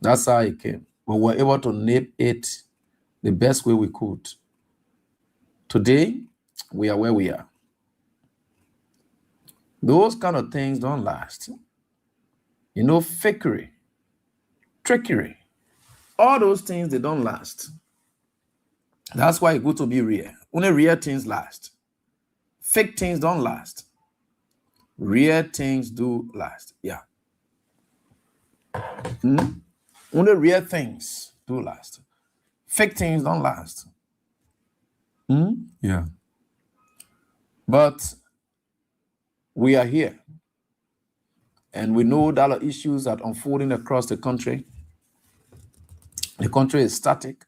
M: That's how it came. But we're able to nip it the best way we could. Today, we are where we are. Those kind of things don't last. You know, fakery, trickery, all those things, they don't last. That's why it's good to be real. Only real things last. Fake things don't last. Real things do last. Yeah. Only real things do last. Fake things don't last. Yeah. But we are here. And we know there are issues that are unfolding across the country. The country is static.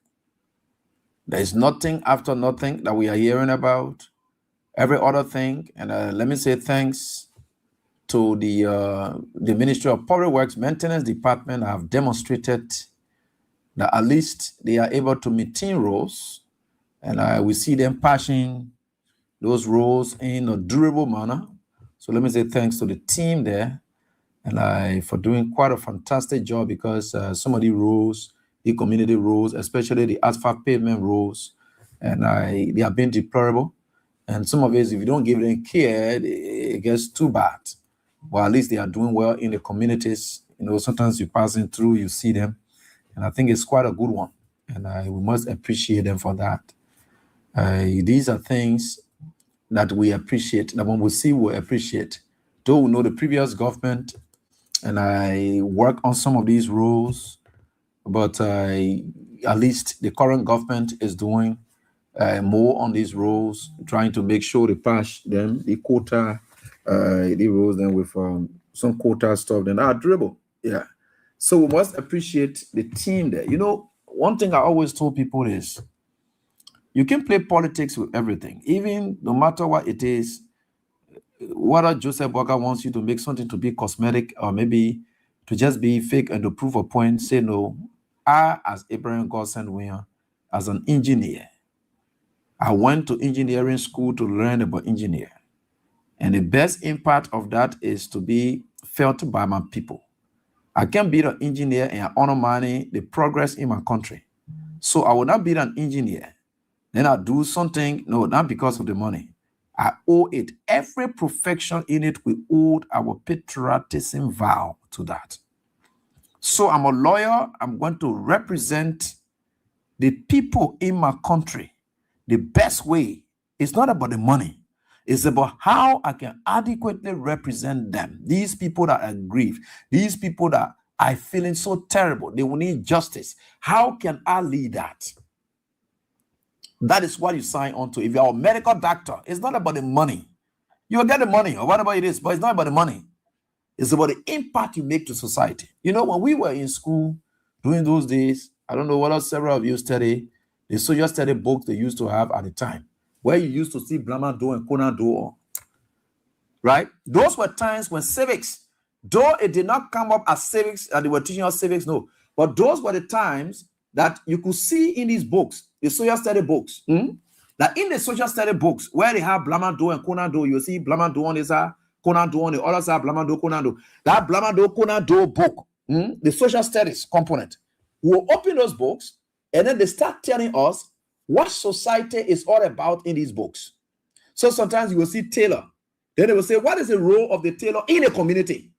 M: There is nothing after nothing that we are hearing about. Every other thing. And let me say thanks to the Ministry of Public Works Maintenance Department have demonstrated that at least they are able to maintain roads. And we see them passing those roads in a durable manner. So let me say thanks to the team there and for doing quite a fantastic job, because some of the roads, the community roads, especially the asphalt pavement roads, and they are being deplorable. And some of it, if you don't give them care, it gets too bad. Well, at least they are doing well in the communities. You know, sometimes you're passing through, you see them, and I think it's quite a good one. And we must appreciate them for that. These are things that we appreciate, that when we see, we appreciate. Though we know the previous government, and I work on some of these roles, but at least the current government is doing more on these roles, trying to make sure they pass them, the quota, the roles then with some quota stuff, then are durable. Yeah. So we must appreciate the team there. You know, one thing I always told people is, you can play politics with everything, even no matter what it is. Whether Joseph Walker wants you to make something to be cosmetic or maybe to just be fake and to prove a point, say no. I, as Abraham Godson William, as an engineer, I went to engineering school to learn about engineering. And the best impact of that is to be felt by my people. I can be an engineer and undermine the progress in my country. So I will not be an engineer. Then I do something, no, not because of the money. I owe it. Every perfection in it, we owe our patriotism vow to that. So I'm a lawyer. I'm going to represent the people in my country the best way. It's not about the money. It's about how I can adequately represent them. These people that are grieved, these people that are feeling so terrible, they will need justice. How can I lead that? That is what you sign on to. If you're a medical doctor, it's not about the money. You will get the money or whatever it is, but it's not about the money. It's about the impact you make to society. You know, when we were in school during those days, I don't know whether several of you study the social study books they used to have at the time, where you used to see Blamado and Conado, right? Those were times when civics, though it did not come up as civics, and they were teaching us civics, no, but those were the times that you could see in these books, the social study books, that in the social study books, where they have Blamado and Conado, you see Blamado on this side, Conado on the other side, Blamado, Conado. That Blamado, Conado book, the social studies component, we'll open those books, and then they start telling us what society is all about in these books. So sometimes you will see tailor. Then they will say, what is the role of the tailor in a community?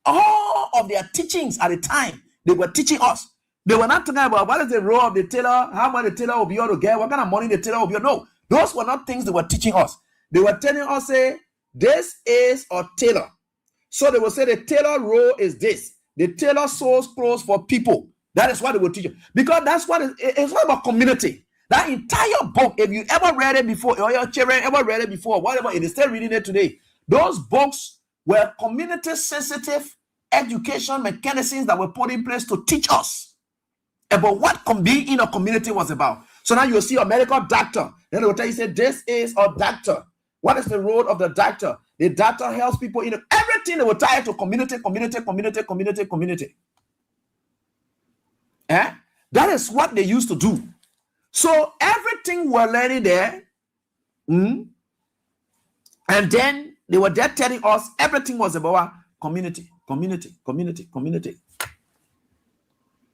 M: All of their teachings at the time, they were teaching us. They were not talking about what is the role of the tailor, how much the tailor will be able to get, what kind of money the tailor will be able to. No, those were not things they were teaching us. They were telling us, say, this is a tailor. So they will say the tailor role is this. The tailor sews clothes for people. That is what they will teach you. Because that's what it's all about community. That entire book, if you ever read it before, or your children ever read it before, whatever, it is still reading it today. Those books were community-sensitive education mechanisms that were put in place to teach us about what being in a community was about. So now you'll see a medical doctor. Then they will tell you, say, this is a doctor. What is the role of the doctor? The doctor helps people in everything they will tie it to community. That is what they used to do. So everything we're learning there And then they were there telling us everything was about community.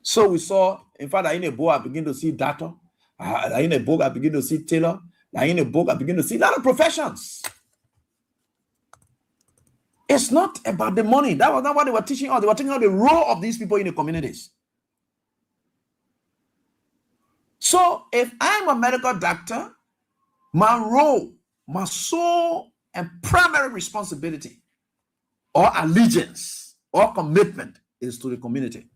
M: So we saw, in fact, in a book, I begin to see data. In a book, I begin to see tailor. In a book, I begin to see a lot of professions. It's not about the money. That was not what they were teaching us. They were teaching us the role of these people in the communities. So if I'm a medical doctor, my role, my sole and primary responsibility or allegiance or commitment is to the community.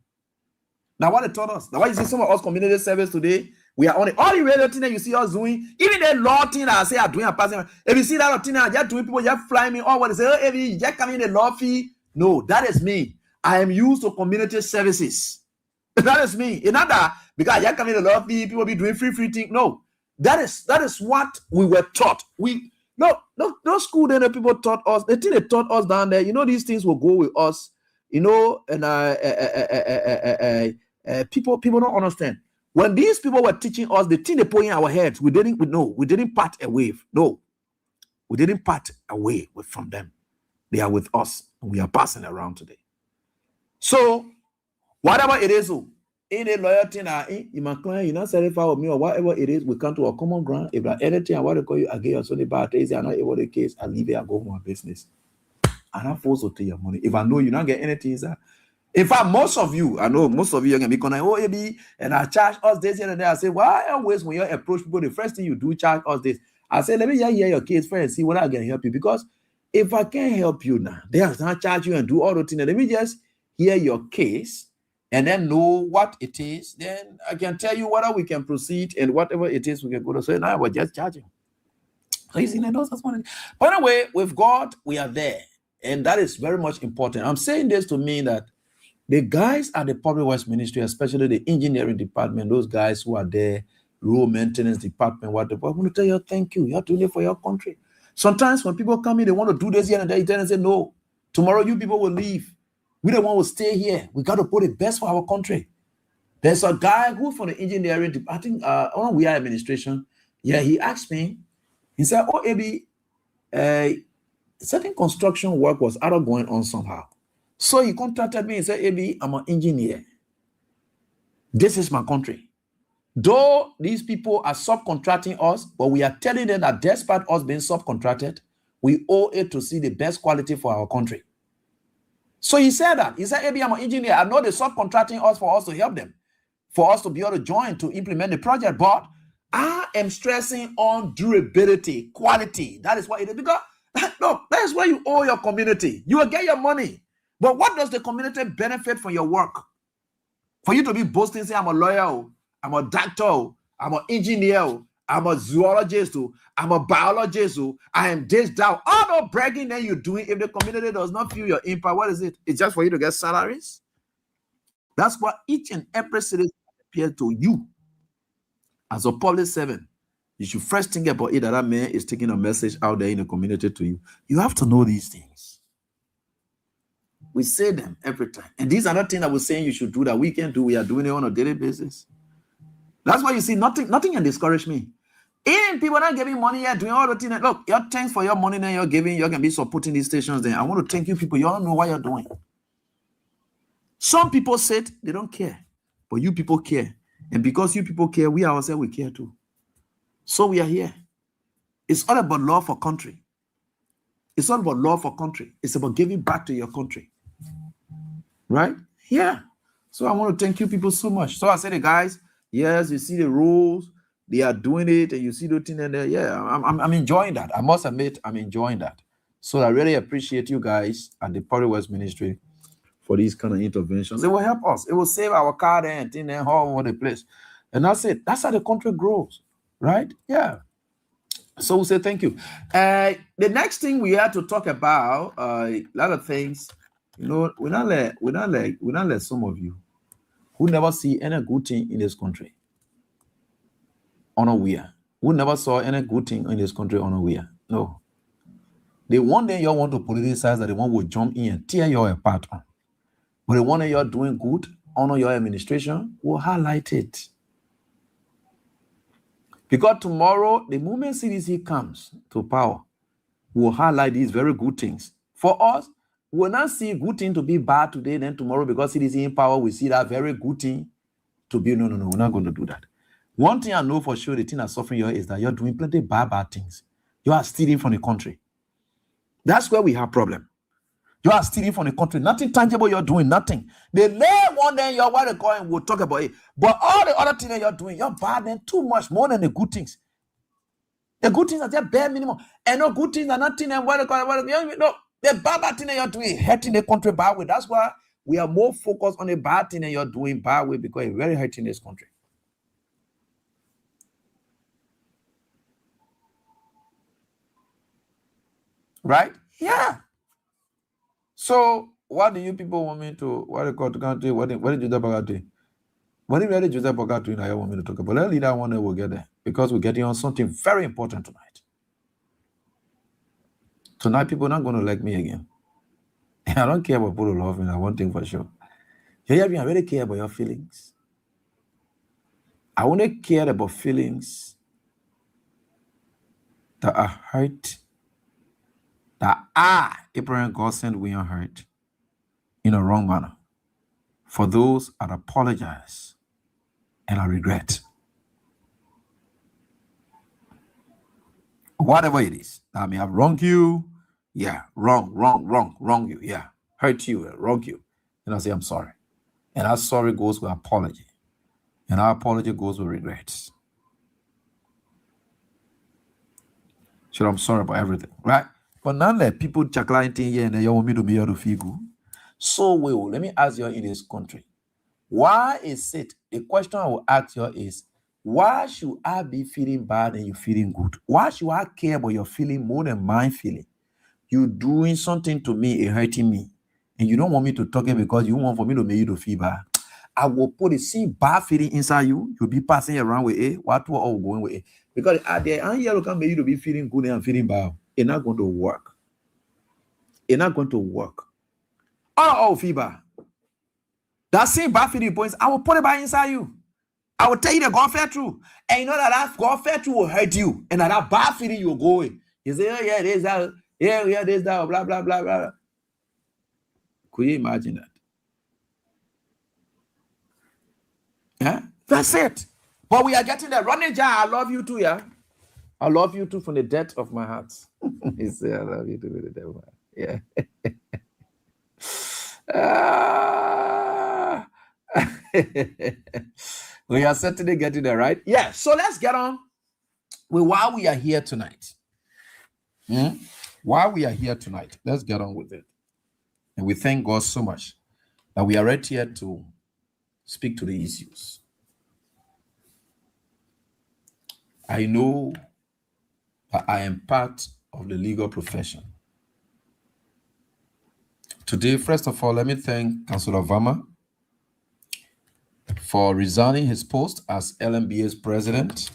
M: Now, what they taught us, now why you see some of us community service today, we are on it. All the radio thing that you see us doing, even the law thing that I say are doing a passing. If you see that thing that just doing, people just flying me on what they say, oh, if you just come in the law fee. No, that is me. I am used to community services. That is me. In other, because I just come in the law fee, people be doing free thing. No, that is what we were taught. No school then the people taught us. The thing they taught us down there, these things will go with us, and people don't understand. When these people were teaching us, the thing they put in our heads, we didn't part away. No, we didn't part away from them. They are with us, and we are passing around today. So, whatever it is, any loyalty, you my client, you're not satisfied with me or whatever it is, we come to a common ground. If there's anything I want to call you again or something bad, things are not able to case, I leave it and go my business. I'm not forced to take your money. If I know you not get anything, in fact, most of you are going to be connected, oh, AB, and I charge us this here and there. I say, why always when you approach people, the first thing you do, charge us this. I say, let me just hear your case first and see what I can help you. Because if I can't help you now, they have to charge you and do all the things. Let me just hear your case and then know what it is. Then I can tell you whether we can proceed and whatever it is, we can go to. So now we're just charging. So you see, by the way, with God, we are there. And that is very much important. I'm saying this to mean that the guys at the public works ministry, especially the engineering department, those guys who are there, road maintenance department, whatever, I want to tell you, thank you. You're doing it for your country. Sometimes when people come in, they want to do this here and there, and say, no, tomorrow you people will leave. We don't want to stay here. We got to put the best for our country. There's a guy who from the engineering department, I think we are administration. Yeah, he asked me, he said, oh, AB, certain construction work was out of going on somehow. So he contacted me and said, AB, I'm an engineer. This is my country. Though these people are subcontracting us, but we are telling them that despite us being subcontracted, we owe it to see the best quality for our country. So he said that. He said, AB, I'm an engineer. I know they're subcontracting us for us to help them, for us to be able to join to implement the project, but I am stressing on durability, quality. That is what it is. Because, look, that is where you owe your community. You will get your money. But what does the community benefit from your work? For you to be boasting, say, I'm a lawyer, I'm a doctor, I'm an engineer, I'm a zoologist, I'm a biologist, I am this, that. All the bragging that you're doing, if the community does not feel your impact, what is it? It's just for you to get salaries? That's what each and every citizen appears to you. As a public servant, you should first think about it that man is taking a message out there in the community to you. You have to know these things. We say them every time. And these are not things that we're saying you should do that we can do. We are doing it on a daily basis. That's why you see nothing can discourage me. Even people not giving money yet, doing all the things. Look, your thanks for your money that you're giving. You're going to be supporting these stations there. I want to thank you people. You all know what you're doing. Some people said they don't care. But you people care. And because you people care, we ourselves, we care too. So we are here. It's all about love for country. It's all about love for country. It's about giving back to your country. Right? Yeah. So I want to thank you people so much. So I said, guys, yes, you see the rules. They are doing it. And you see the thing in there. Yeah, I'm enjoying that. I must admit, I'm enjoying that. So I really appreciate you guys at the Public Works Ministry for these kind of interventions. It will help us. It will save our car there and thing there all over the place. And that's it. That's how the country grows. Right? Yeah. So we say thank you. The next thing we have to talk about a lot of things. You know, we not let some of you who never see any good thing in this country unaware. Who never saw any good thing in this country unaware. No. The one day you want to politicize that the one will jump in and tear you apart on. But the one day you're doing good, honor your administration, will highlight it. Because tomorrow, the moment CDC comes to power, will highlight these very good things. For us, we'll not see good thing to be bad today, then tomorrow, because it is in power, we see that very good thing to be, no, we're not going to do that. One thing I know for sure, the thing that's suffering you is that you're doing plenty of bad things. You are stealing from the country. That's where we have problem. You are stealing from the country. Nothing tangible you're doing, nothing. They lay one day you're what they call and we'll talk about it. But all the other things that you're doing, you're bad and too much more than the good things. The good things are just bare minimum. And no good things are nothing and what they call it. No, the bad thing that you're doing, hurting the country bad way. That's why we are more focused on the bad thing that you're doing bad way, because it's very hurting this country. Right? Yeah. So what do you people want me to, what do you call the country? What did Judicial do? What did Judicial do? I want me to talk about. Let's leave that one and we'll get there, because we're getting on something very important tonight. Tonight, people are not going to like me again. I don't care about people love me. That's one thing for sure. I really care about your feelings. I only care about feelings that are hurt, that are Abraham God sent we are hurt in a wrong manner. For those, I apologize and I regret. Whatever it is, I may have wronged you. Yeah, wrong you. Yeah, hurt you, wrong you. And I say, I'm sorry. And our sorry goes with apology. And our apology goes with regrets. So I'm sorry about everything, right? But now let people chakla anything here and they want me to be able to feel good. So well, let me ask you in this country. Why is it, a question I will ask you is, why should I be feeling bad and you feeling good? Why should I care about your feeling more than my feeling? You doing something to me, it hurting me. And you don't want me to talk it because you want for me to make you to feel bad. I will put a same bad feeling inside you. You'll be passing around with it. What we're all going with it. Because at the end, you can make you to be feeling good and feeling bad. It's not going to work. It's not going to work. Oh, fever. That same bad feeling points, I will put it back inside you. I will tell you that God fell through. And you know that God fell through will hurt you. And that bad feeling you'll go in. You say, oh, yeah, there's that. Yeah, there's that. Blah, blah, blah, blah. Could you imagine that? Yeah, that's it. But we are getting there. Running jar, I love you too, yeah. I love you too from the depth of my heart. He said, I love you too from the depth of my heart. Yeah. We are certainly getting there, right? Yeah. So let's get on with why we are here tonight. Why we are here tonight. Let's get on with it. And we thank God so much that we are right here to speak to the issues. I know that I am part of the legal profession. Today, first of all, let me thank Councillor Vama for resigning his post as LMBA's president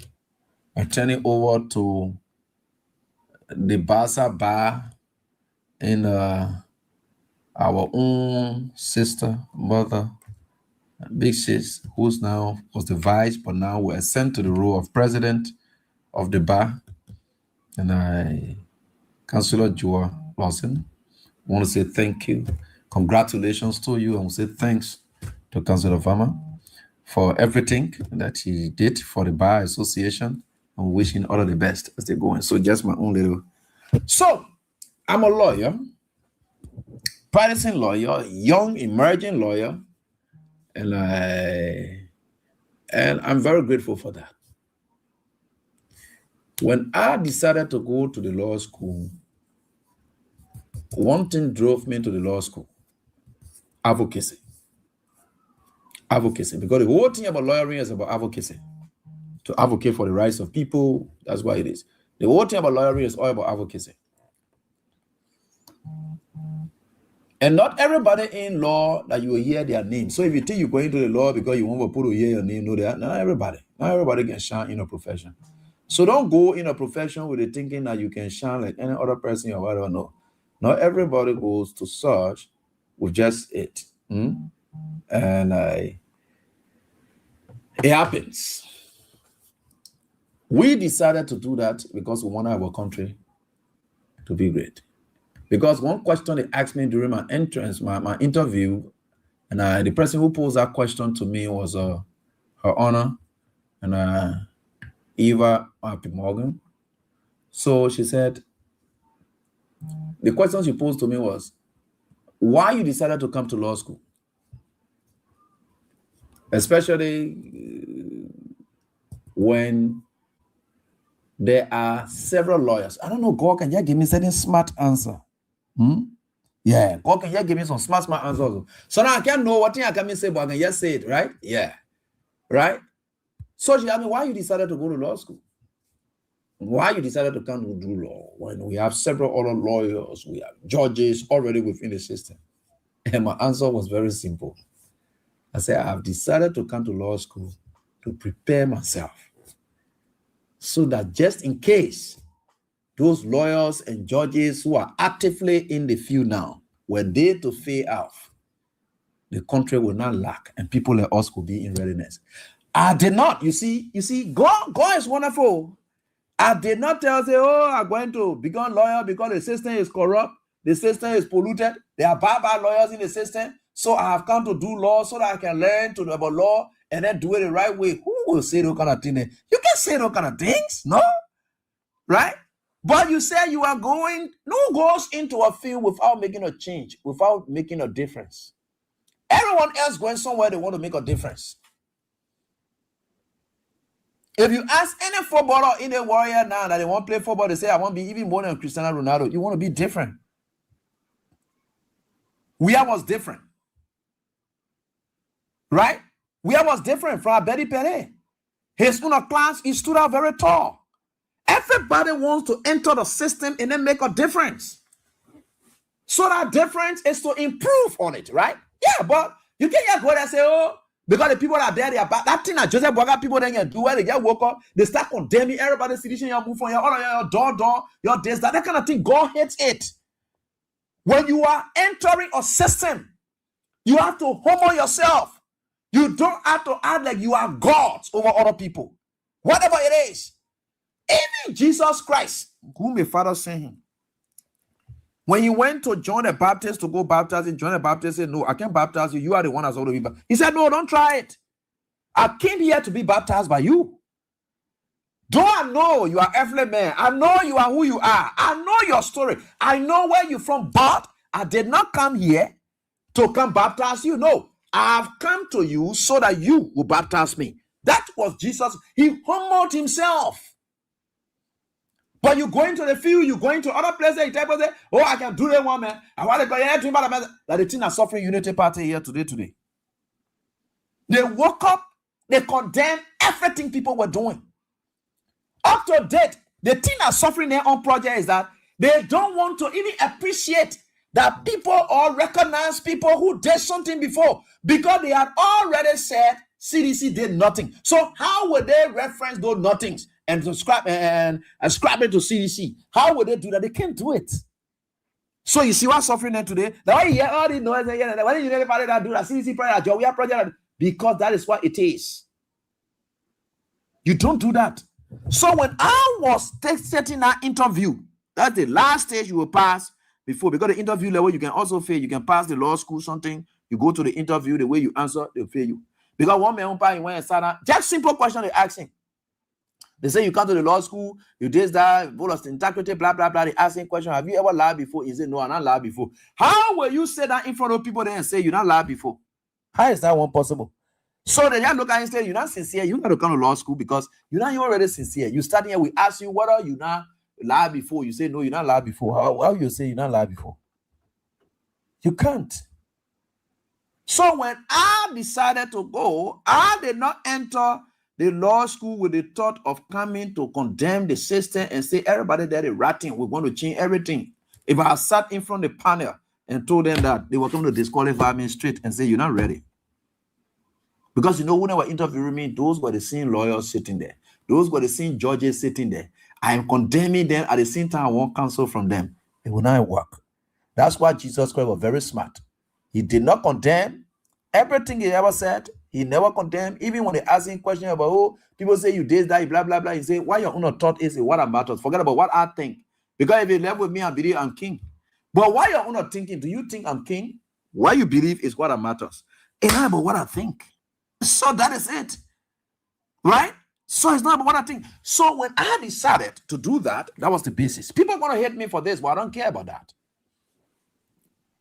M: and turning over to the Basa Bar in our own sister, mother, big sis, who's now was the vice, but now we're sent to the role of president of the bar. And Councillor Joa Lawson, I want to say thank you. Congratulations to you. I want to say thanks to Councillor Vama for everything that he did for the Bar Association. I'm wishing all of the best as they go in. So just my own little. So I'm a lawyer, practicing lawyer, young emerging lawyer, and I'm very grateful for that. When I decided to go to the law school, one thing drove me to the law school: advocacy. Advocacy, because the whole thing about lawyering is about advocacy. To advocate for the rights of people, that's why it is. The whole thing about lawyering is all about advocacy. And not everybody in law that you will hear their name. So if you think you're going to the law because you want people to hear your name, no, not everybody. Not everybody can shine in a profession. So don't go in a profession with the thinking that you can shine like any other person or whatever. No. Not everybody goes to search with just it. And it happens. We decided to do that because we want our country to be great. Because one question they asked me during my entrance, my interview, and the person who posed that question to me was Her Honor and Eva Happy Morgan. So she said, the question she posed to me was, why you decided to come to law school? Especially when there are several lawyers. I don't know, God can just give me certain smart answer. Yeah, God can just give me some smart answers. So now I can't know what thing I can say, but I can just say it, right? Yeah. Right? So she asked me, why you decided to go to law school? Why you decided to come to do law when we have several other lawyers, we have judges already within the system? And my answer was very simple. I said, I have decided to come to law school to prepare myself so that just in case those lawyers and judges who are actively in the field now, when they to fail off, the country will not lack and people like us will be in readiness. I did not, you see, God is wonderful. I did not tell say, oh, I'm going to become lawyer because the system is corrupt, the system is polluted, there are bad lawyers in the system, so I have come to do law so that I can learn about law and then do it the right way. Who will say those kind of things? You can say those kind of things, no? Right? But you say you are going, no goes into a field without making a change, without making a difference. Everyone else going somewhere, they want to make a difference. If you ask any footballer in the Warrior now that they want to play football, they say, I want to be even more than Cristiano Ronaldo. You want to be different. Where was different. Right? Where was different from Betty Pele. His own class, he stood out very tall. Everybody wants to enter the system and then make a difference. So that difference is to improve on it, right? Yeah, but you can't just go there and say, oh, because the people are there, they are bad. That thing that Joseph Boga people then can do where they get woke up, they start condemning everybody, sedition, your move on your door, your this, that kind of thing. God hates it. When you are entering a system, you have to humble yourself. You don't have to act like you are gods over other people. Whatever it is. Even Jesus Christ, whom the Father sent him, when he went to John the Baptist to go baptize him, John the Baptist said, no, I can't baptize you. You are the one that's going to be baptized. He said, no, don't try it. I came here to be baptized by you. Don't I know you are earthly man? I know you are who you are. I know your story. I know where you're from, but I did not come here to come baptize you. No, I have come to you so that you will baptize me. That was Jesus. He humbled himself. But you go into the field, you go into other places, you tell people, oh, I can do that one, man. I want to go here to that the thing are suffering Unity Party here today. They woke up, they condemned everything people were doing. Up to date, the thing that's suffering their own project is that they don't want to even appreciate that people or recognize people who did something before because they had already said CDC did nothing. So how would they reference those nothings and subscribe and ascribe it to CDC? How would they do that? They can't do it. So you see what's suffering them today? Why you hear all the noise? Why did you everybody that do that? CDC project, we are project because that is what it is. You don't do that. So when I was setting that interview, that's the last stage you will pass before, because the interview level you can also fail. You can pass the law school something. You go to the interview, the way you answer, they'll fail you. Because one man went and sat down, just simple question they asking. They say you come to the law school, you did that, full of integrity, blah, blah, blah. They asking question, have you ever lied before? He said, no, I'm not lied before. How will you say that in front of people there and say you're not lied before? How is that one possible? So they just look at you and say, you're not sincere. You got to come to law school because you're not already sincere. You start here, we ask you, what are you not lied before? You say, no, you're not lied before. How you say you're not lied before? You can't. So when I decided to go, I did not enter the law school with the thought of coming to condemn the system and say, everybody there is ratting, we're going to change everything. If I sat in front of the panel and told them that they were going to disqualify me straight and say, you're not ready. Because you know, when they were interviewing me, those were the same lawyers sitting there. Those were the same judges sitting there. I am condemning them at the same time I want counsel from them. It will not work. That's why Jesus Christ was very smart. He did not condemn everything he ever said. He never condemned. Even when they ask him questions about, oh, people say you did that, blah, blah, blah. He say, why your own thought is what about us? Forget about what I think. Because if you left with me and believe I'm king. But why you're not thinking, do you think I'm king? What you believe is what matters. It's not about what I think. So that is it. Right? So it's not about what I think. So when I decided to do that, that was the basis. People want to hate me for this, but I don't care about that.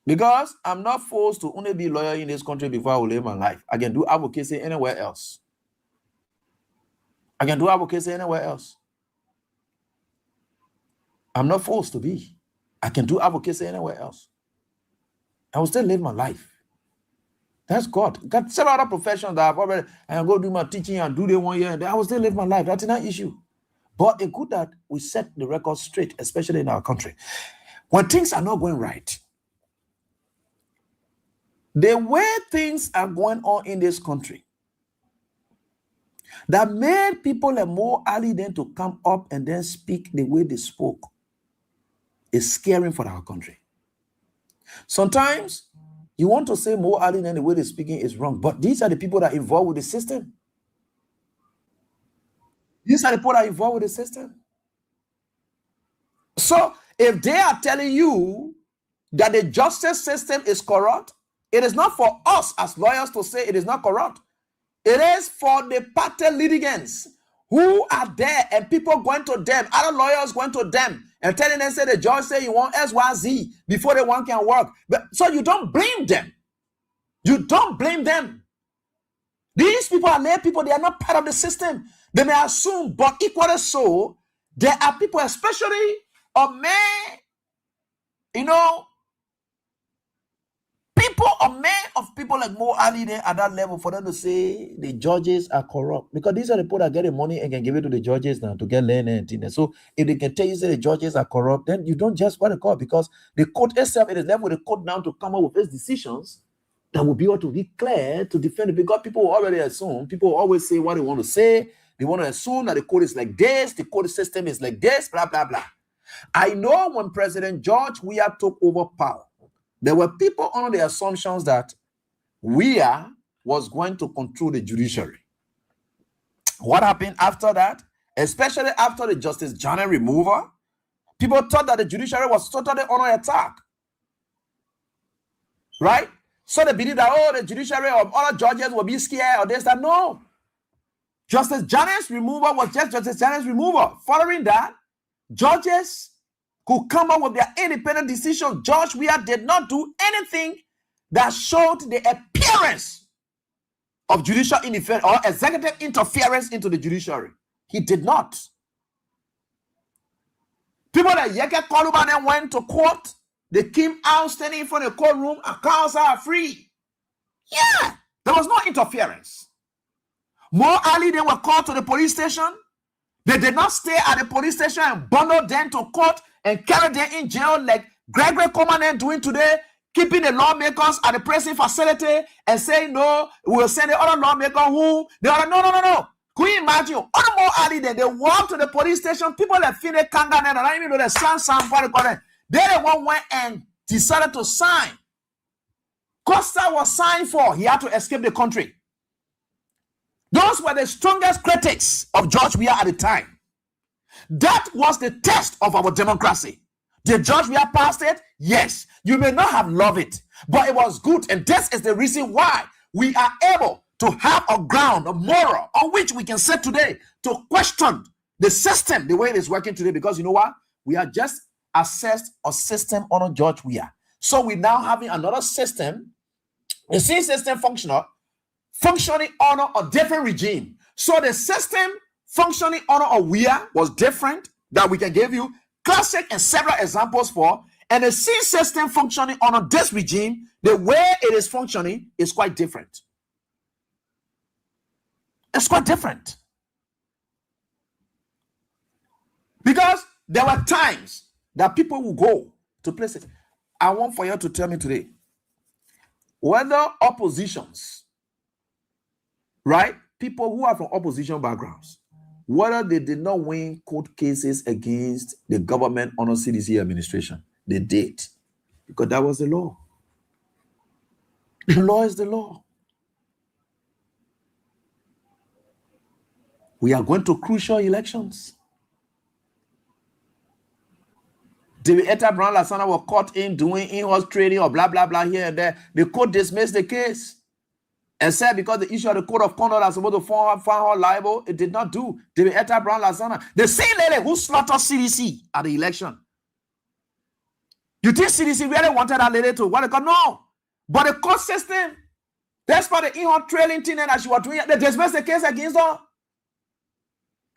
M: Because I'm not forced to only be lawyer in this country before I will live my life. I can do advocacy anywhere else. I can do advocacy anywhere else. I'm not forced to be. I can do advocacy anywhere else. I will still live my life. That's God. Got several other professions that I've already, I can go do my teaching and do the 1 year, and then I will still live my life. That's not an issue. But it's good that we set the record straight, especially in our country. When things are not going right, the way things are going on in this country, that made people more early then to come up and then speak the way they spoke, is scary for our country. Sometimes you want to say more early than the way they're speaking is wrong, but these are the people that are involved with the system. These are the people that are involved with the system. So if they are telling you that the justice system is corrupt, it is not for us as lawyers to say it is not corrupt. It is for the party litigants who are there and people going to them, other lawyers going to them and telling them, say the judge say you want XYZ before the one can work. But so you don't blame them. You don't blame them. These people are lay people, they are not part of the system. They may assume, but equally so, there are people, especially of men, people like more early there at that level for them to say the judges are corrupt. Because these are the people that get the money and can give it to the judges now to get land and things. So if they can tell you say the judges are corrupt, then you don't just want to call, because the court itself, it is left with the court now to come up with its decisions that will be able to declare to defend it. Because people already assume, people always say what they want to say. They want to assume that the court is like this, the court system is like this, blah, blah, blah. I know when President George Weah took over power, there were people under the assumptions that Weah was going to control the judiciary. What happened after that? Especially after the Justice Johnson removal, people thought that the judiciary was totally under attack. Right? So they believe that, the judiciary or other judges will be scared or this, that. No. Justice Johnson's removal was just Justice Johnson's removal. Following that, judges could come up with their independent decisions. George Weah did not do anything that showed the appearance of judicial interference or executive interference into the judiciary. He did not. People that Yeke Koluba then went to court, they came out standing in front of the courtroom, accounts are free. Yeah, there was no interference. More early, they were called to the police station. They did not stay at the police station and bundle them to court and carry them in jail like Gregory Coleman doing today, keeping the lawmakers at the prison facility and saying, no, we'll send the other lawmaker home. They are like, no. Can you imagine? Other more early than they walk to the police station, people that feel they can't get and I don't even know the sound, what they call it. They the one went and decided to sign. Costa was signed for. He had to escape the country. Those were the strongest critics of George Weah at the time. That was the test of our democracy. Did George Weah pass it? Yes. You may not have loved it, but it was good. And this is the reason why we are able to have a ground, a moral, on which we can sit today to question the system, the way it is working today. Because you know what? We are just assessed a system under George Weah. So we're now having another system, the same system functioning under a different regime. So the system functioning under a Weah was different, that we can give you classic and several examples for. And the same system functioning under this regime, the way it is functioning is quite different. It's quite different. Because there were times that people will go to places. I want for you to tell me today whether oppositions, right? People who are from opposition backgrounds, whether they did not win court cases against the government under CDC administration. They did. Because that was the law. The law is the law. We are going to crucial elections. David Etta Brown Lasana were caught in doing in-house trading or blah, blah, blah here and there. The court dismissed the case and said because the issue of the code of conduct are supposed to find her liable, it did not do. David Etta Brown Lasana, the same lady who slaughtered CDC at the election. You think CDC really wanted that lady to what they call? No. But the court system, that's for the in-house trailing thing that she was doing, they dismissed the case against her.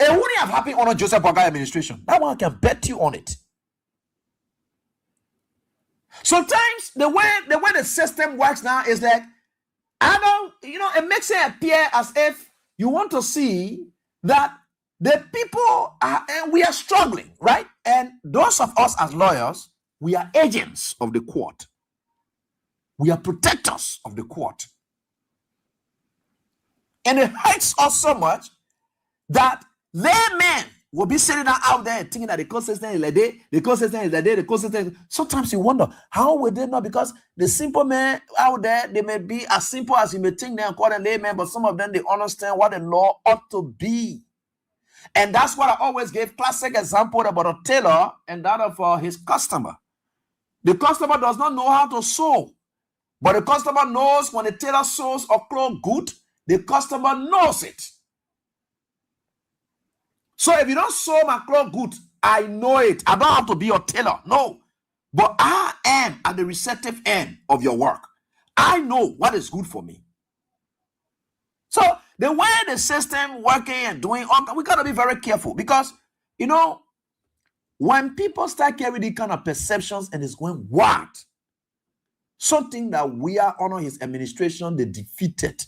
M: It wouldn't have happened under Joseph Boakai administration. That one I can bet you on it. Sometimes the way the system works now is that it makes it appear as if you want to see that the people are, and we are struggling, right? And those of us as lawyers, we are agents of the court. We are protectors of the court. And it hurts us so much that laymen will be sitting out there thinking that the court system is like day, the court system is like day, the court system. Sometimes you wonder, how would they know? Because the simple men out there, they may be as simple as you may think they are called a layman, but some of them, they understand what the law ought to be. And that's what I always gave classic example about a tailor and that of his customer. The customer does not know how to sew, but the customer knows when the tailor sews a cloth good, the customer knows it. So if you don't sew my cloth good, I know it. I don't have to be your tailor. No. But I am at the receptive end of your work. I know what is good for me. So the way the system working and doing, we got to be very careful because, when people start carrying these kind of perceptions and it's going wild, something that we are under his administration, they defeated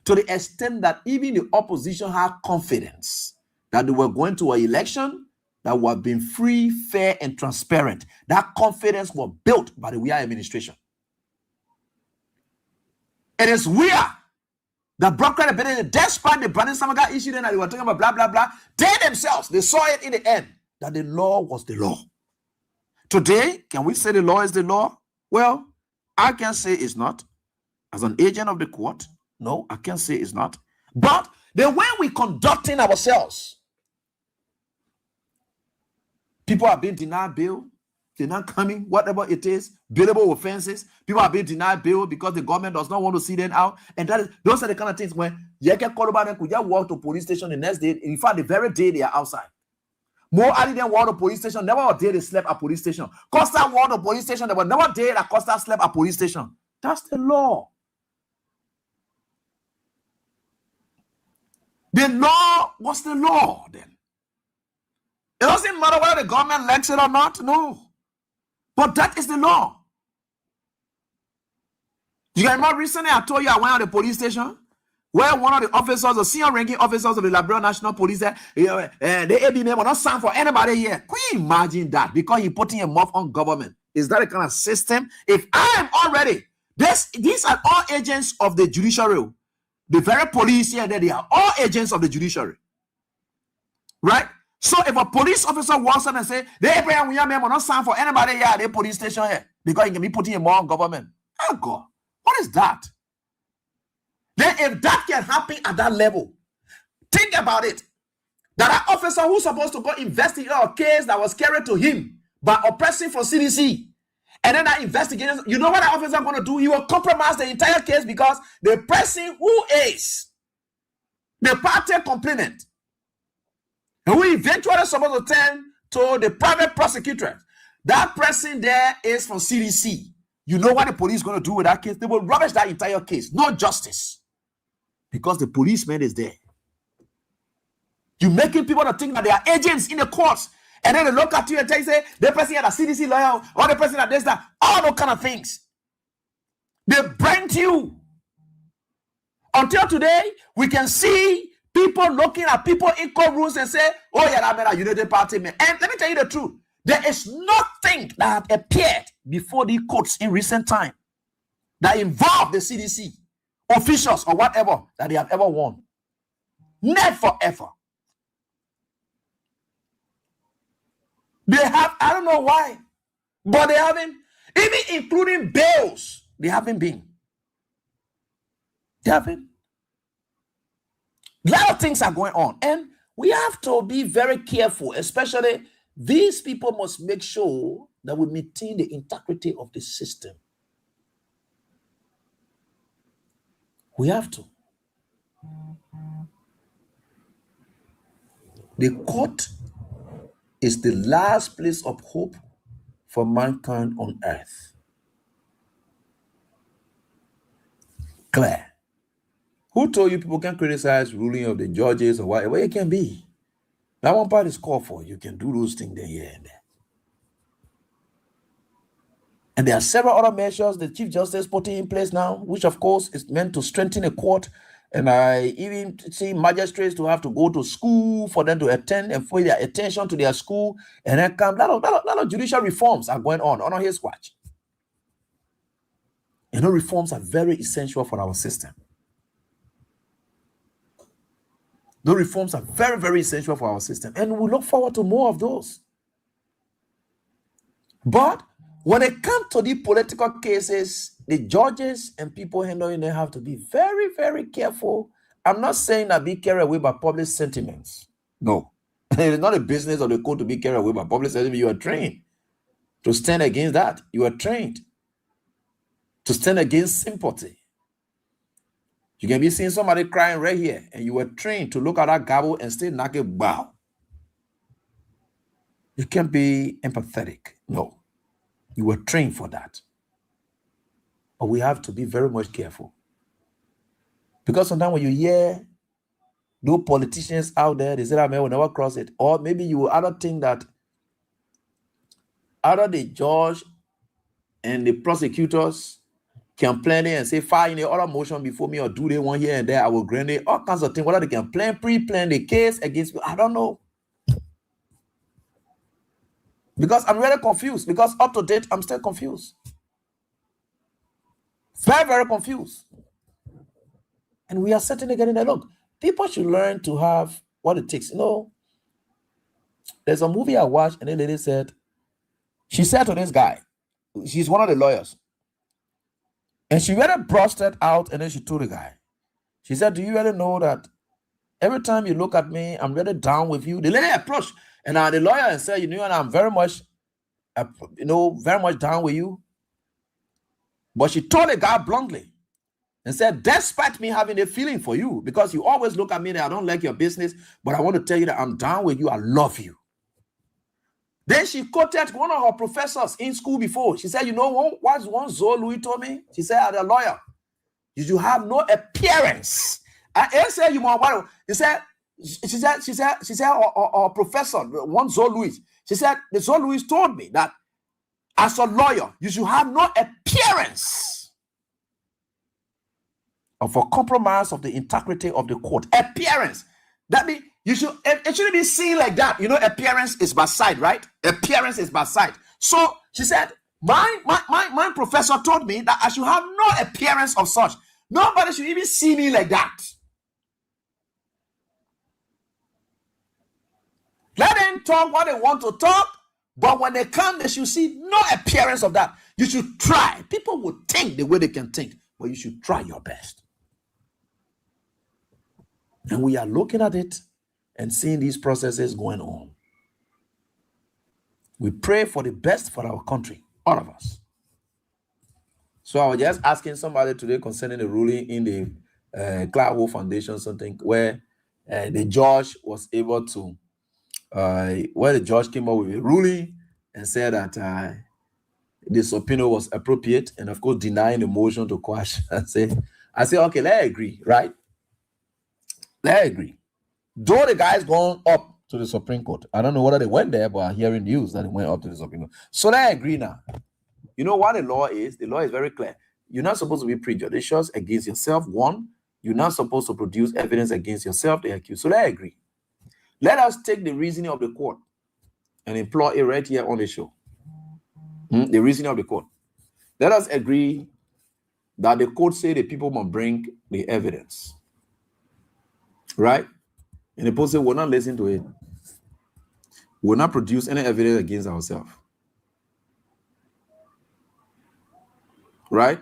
M: to the extent that even the opposition had confidence that they were going to an election that would have been free, fair, and transparent. That confidence was built by the WIA administration. It is WIA that broke credibility despite the Brandon Samaga issue that they were talking about, blah, blah, blah. They themselves, they saw it in the end that the law was the law. Today, can we say the law is the law? Well, I can say it's not. As an agent of the court, no, I can't say it's not. But the way we conducting ourselves, people are being denied bail. They're not coming, whatever it is, bailable offenses. People are being denied bail because the government does not want to see them out. And those are the kind of things when you can call about them, could just walk to police station the next day. In fact, the very day they are outside. More early than walk to police station, never a day they slept at police station. Costa walked to police station, there was never a day that Costa slept at police station. That's the law. The law was the law then. It doesn't matter whether the government likes it or not, no. But that is the law. You remember recently I told you I went to the police station where one of the officers, the senior ranking officers of the Liberia National Police, the ABM will not sign for anybody here. Can you imagine that? Because you're putting a mouth on government. Is that a kind of system? If I am already, these are all agents of the judiciary. The very police here, they are all agents of the judiciary. Right? So if a police officer walks in and say, the ABM will not sign for anybody here at the police station here because he can be putting a mouth on government. Oh God, what is that? Then if that can happen at that level, think about it. That an officer who's supposed to go investigate a case that was carried to him by a person from CDC, and then that investigation, you know what that officer is going to do? He will compromise the entire case because the person who is the party complainant, and who eventually is supposed to turn to the private prosecutor, that person there is from CDC. You know what the police is going to do with that case? They will rubbish that entire case. No justice. Because the policeman is there. You're making people to think that they are agents in the courts. And then they look at you and say, the person had a CDC lawyer, or the person that does that. All those kind of things. They brand you. Until today, we can see people looking at people in courtrooms and say, oh yeah, I'm a United Party man. And let me tell you the truth. There is nothing that have appeared before the courts in recent time that involved the CDC officials or whatever that they have ever won. Never ever. They have, I don't know why, but they haven't, even including bails, they haven't been. They haven't. A lot of things are going on, and we have to be very careful, especially these people must make sure that will maintain the integrity of the system. We have to. The court is the last place of hope for mankind on earth. Clear. Who told you people can criticize ruling of the judges or whatever it can be? That one part is called for. You can do those things there, here, and there. And there are several other measures the Chief Justice putting in place now, which of course is meant to strengthen the court. And I even see magistrates to have to go to school for them to attend and pay their attention to their school. And then come, a lot of judicial reforms are going on his watch. And those reforms are very essential for our system. Those reforms are very, very essential for our system. And we look forward to more of those. But when it comes to the political cases, the judges and people handling them have to be very, very careful. I'm not saying that be carried away by public sentiments. No. It is not a business of the court to be carried away by public sentiments. You are trained to stand against that. You are trained to stand against sympathy. You can be seeing somebody crying right here, and you were trained to look at that gavel and still knock it bow. You can't be empathetic. No. You were trained for that. But we have to be very much careful. Because sometimes when you hear those politicians out there, they say that man will never cross it. Or maybe you will either think that either the judge and the prosecutors can plan it and say, file in the other motion before me, or do they one here and there, I will grant it. All kinds of things. Whether they can pre-plan the case against me, I don't know. Because I'm really confused. Because up to date, I'm still confused. Very, very confused. And we are certainly getting there. Look, people should learn to have what it takes. You know, there's a movie I watched, and the lady said, she said to this guy, she's one of the lawyers, and she really brushed it out, and then she told the guy, she said, do you really know that every time you look at me, I'm really down with you? The lady approached, and the lawyer said, you know, and I'm very much, very much down with you. But she told the guy bluntly and said, despite me having a feeling for you, because you always look at me and I don't like your business, but I want to tell you that I'm down with you. I love you. Then she quoted one of her professors in school before. She said, you know what one Zoe Louis told me? She said, as a lawyer, you should have no appearance. I said, you more what? She said, our professor, one Zoe Louis, she said, the Zoe Louis told me that as a lawyer, you should have no appearance of a compromise of the integrity of the court. Appearance. That means you should, it shouldn't be seen like that. You know, appearance is by sight, right? Appearance is by sight. So she said, my professor told me that I should have no appearance of such. Nobody should even see me like that. Let them talk what they want to talk, but when they come, they should see no appearance of that. You should try. People will think the way they can think, but you should try your best. And we are looking at it and seeing these processes going on. We pray for the best for our country, all of us. So I was just asking somebody today concerning the ruling in the Clark Foundation, something where the judge was able to, where the judge came up with a ruling and said that the subpoena was appropriate, and of course denying the motion to quash. I say, okay, let's agree, right? Let's agree. Though the guy's gone up to the Supreme Court, I don't know whether they went there, but I'm hearing news that they went up to the Supreme Court. So let's agree now. You know what the law is? The law is very clear. You're not supposed to be prejudicial against yourself. One, you're not supposed to produce evidence against yourself, the accused. So let's agree. Let us take the reasoning of the court and employ it right here on the show. The reasoning of the court. Let us agree that the court say the people must bring the evidence. Right? And the person will not listen to it. Will not produce any evidence against ourselves. Right?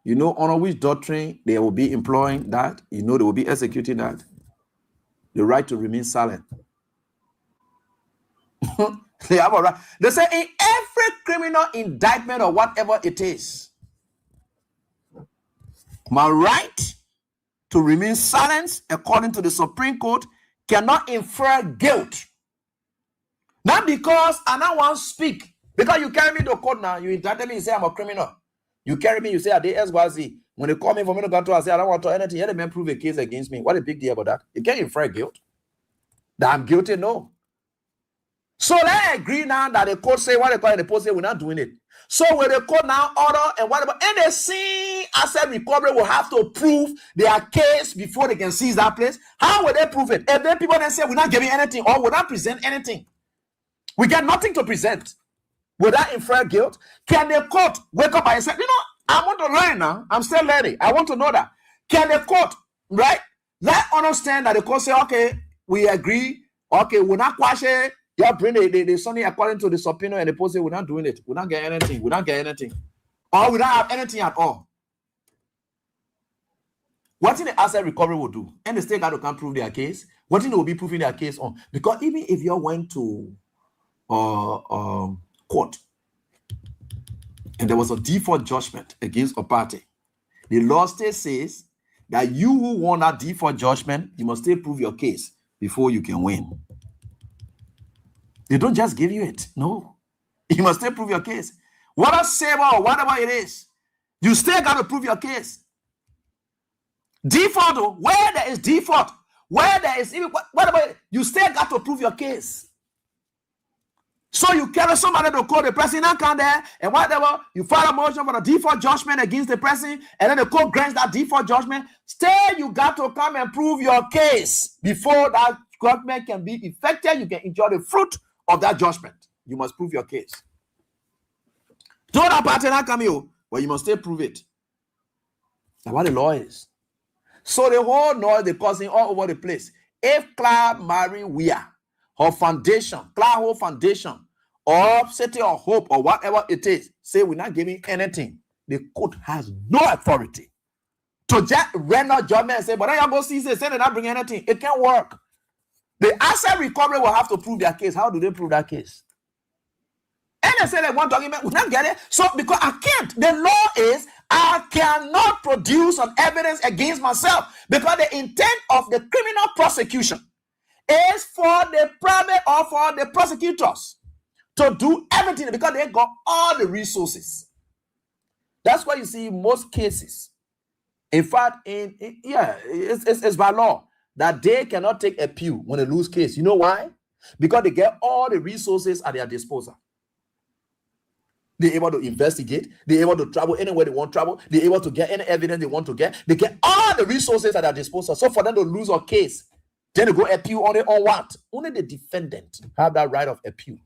M: You know on which doctrine they will be employing that. You know they will be executing that. The right to remain silent. They have a right. They say in every
E: criminal indictment or whatever it is, my right to remain silent, according to the Supreme Court, cannot infer guilt. Not because I now want to speak. Because you carry me to court now, you indicted me, you say I'm a criminal. You carry me, you say I did SYZ. When they call me for me to go to, I say I don't want to do anything. Let them prove a case against me. What a big deal about that. You can't infer guilt. That I'm guilty, no. So let's agree now that the court say what they call it, the post say we're not doing it. So when the court now order and whatever, and they see asset recovery will have to prove their case before they can seize that place. How will they prove it? And then people then say we're not giving anything or we're not present anything. We got nothing to present. Will that infer guilt? Can the court wake up and say, you know, I want to learn now. I'm still learning. I want to know that. Can the court, right? Let understand that the court say, okay, we agree. Okay, we're not quashing. You bring the Sunday according to the subpoena and the post say we're not doing it. We're not getting anything. We're not getting anything. Or we don't have anything at all. What in the asset recovery will do? And the state got to come prove their case. What in they will be proving their case on? Because even if you went to court and there was a default judgment against a party, the law still says that you who won that default judgment, you must still prove your case before you can win. They don't just give you it. No. You must still prove your case. What a saver or whatever it is, you still got to prove your case. Default, where there is default, where there is even whatever, you still got to prove your case. So you carry somebody to court, the person not come there, and whatever, you file a motion for the default judgment against the person, and then the court grants that default judgment. Still, you got to come and prove your case before that judgment can be effected. You can enjoy the fruit of that judgment. You must prove your case. Don't that party not come here, but you must still prove it. That's what the law is. So the whole noise they're causing all over the place. If Claire marry Weir, her foundation, Claire whole foundation, or City of Hope, or whatever it is, say we're not giving anything, the court has no authority to just render judgment and say, but then you go see, say they're not bringing anything. It can't work. The asset recovery will have to prove their case. How do they prove that case? And they say they want document, we not get it. So because I can't, the law is I cannot produce an evidence against myself because the intent of the criminal prosecution is for the private or for the prosecutors to do everything because they got all the resources. That's why you see most cases. In fact, it's by law that they cannot take appeal when they lose case. You know why? Because they get all the resources at their disposal. They're able to investigate. They're able to travel anywhere they want to travel. They're able to get any evidence they want to get. They get all the resources at their disposal. So for them to lose a case, then they go appeal on it on what? Only the defendant have that right of appeal.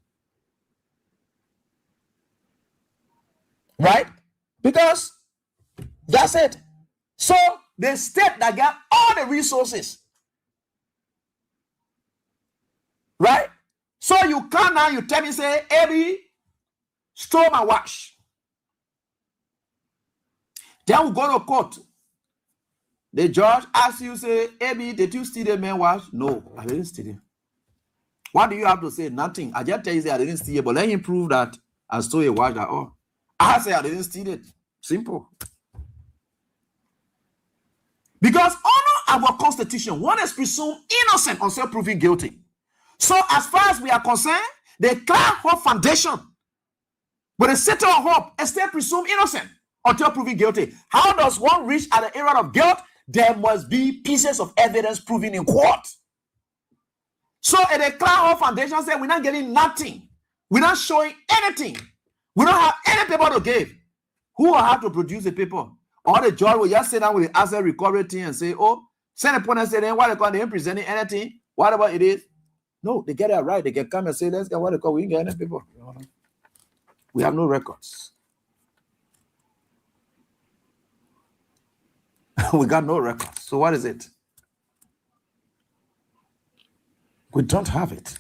E: Right? Because that's it. So the state that got all the resources, right? So you come now, you tell me, say, Abby stole my watch. Then we go to court. The judge asks you, say, Abby, did you steal the man's watch? No, I didn't steal it. What do you have to say? Nothing. I just tell you, say, I didn't steal it, but let him prove that I stole a watch at all. I say I didn't steal it. Simple. Because under our constitution, one is presumed innocent until proven guilty. So as far as we are concerned, the Clark Hope Foundation, but the City of Hope is still presumed innocent until proven guilty. How does one reach at the era of guilt? There must be pieces of evidence proven in court. So at the Clark Hope Foundation said, we're not getting nothing. We're not showing anything. We don't have any paper to give. Who will have to produce the paper? Or the judge will just sit down with the asset recovery team and say, oh, send a point and say, then what they call, they ain't presenting anything, whatever it is. No, they get it right. They can come and say, let's get what they call, we ain't get any paper. We have no records. We got no records. So what is it? We don't have it.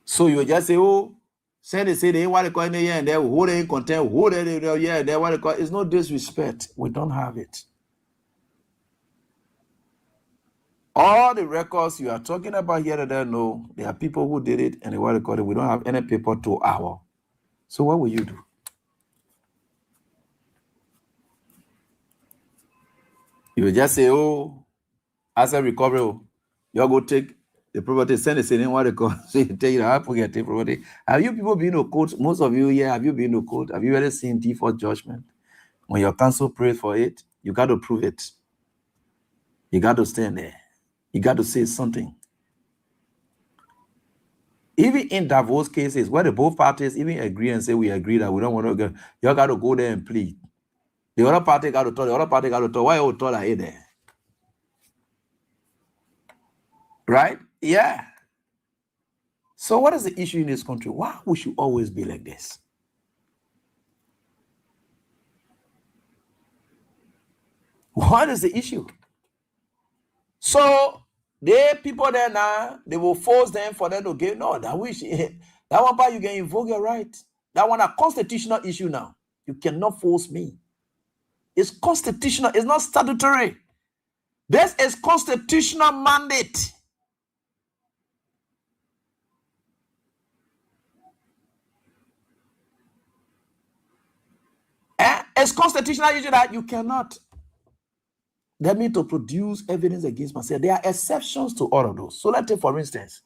E: So you just say, oh, say they ain't what they call in the year and there, who they ain't content, who they yeah, they what they call. It's no disrespect. We don't have it.
M: All the records you are talking about here today, no, there are people who did it and they were recorded. We don't have any paper to our. So what will you do? You will just say, oh, asset recovery, oh, you go take the property, send it in what they call, so you take it, I forget the property. Have you people been to court? Most of you here, have you been to court? Have you ever seen default judgment? When your counsel prays for it, you got to prove it. You got to stand there. You got to say something. Even in divorce cases, where the both parties even agree and say we agree that we don't want to go, you got to go there and plead. The other party got to talk. The other party got to talk. Why you talk like there? Right? Yeah. So what is the issue in this country? Why we should always be like this? What is the issue? So the people there now, they will force them for them to get no. That one part you can invoke your right. That one a constitutional issue now. You cannot force me. It's constitutional. It's not statutory. This is constitutional mandate. It's constitutional issue that you cannot get me to produce evidence against myself. There are exceptions to all of those. So let's take, for instance,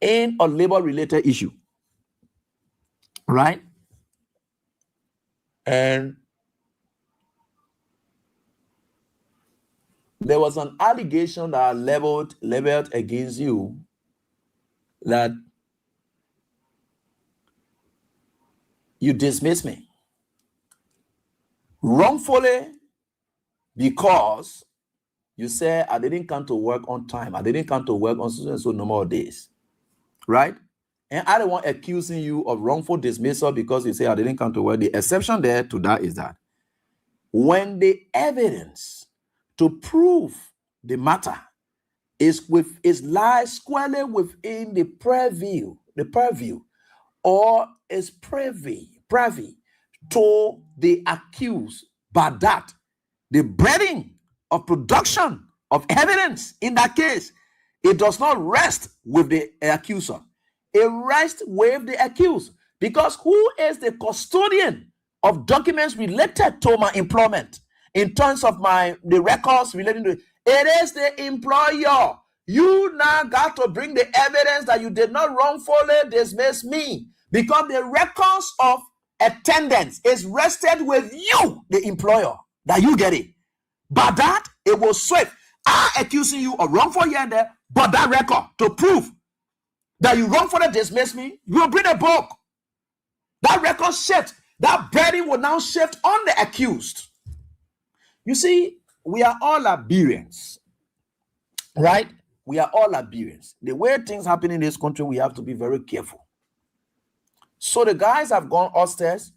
M: in a labor-related issue, right? And there was an allegation that leveled against you that you dismiss me wrongfully because you said I didn't come to work on time. I didn't come to work on so and so number of days, right? And I don't want accusing you of wrongful dismissal because you say I didn't come to work. The exception there to that is that when the evidence to prove the matter is lies squarely within the purview, or is privy to the accused, but that the burden of production of evidence in that case, it does not rest with the accuser. It rests with the accused, because who is the custodian of documents related to my employment in terms of the records relating to it? It is the employer. You now got to bring the evidence that you did not wrongfully dismiss me, because the records of attendance is rested with you, the employer, that you get it. But that it will swift. I'm accusing you of wrongful here and there, but that record to prove that you wrongfully dismiss me, you will bring a book. That record shift, that burden will now shift on the accused. You see, we are all Liberians, right? We are all Liberians. The way things happen in this country, we have to be very careful. So the guys have gone upstairs.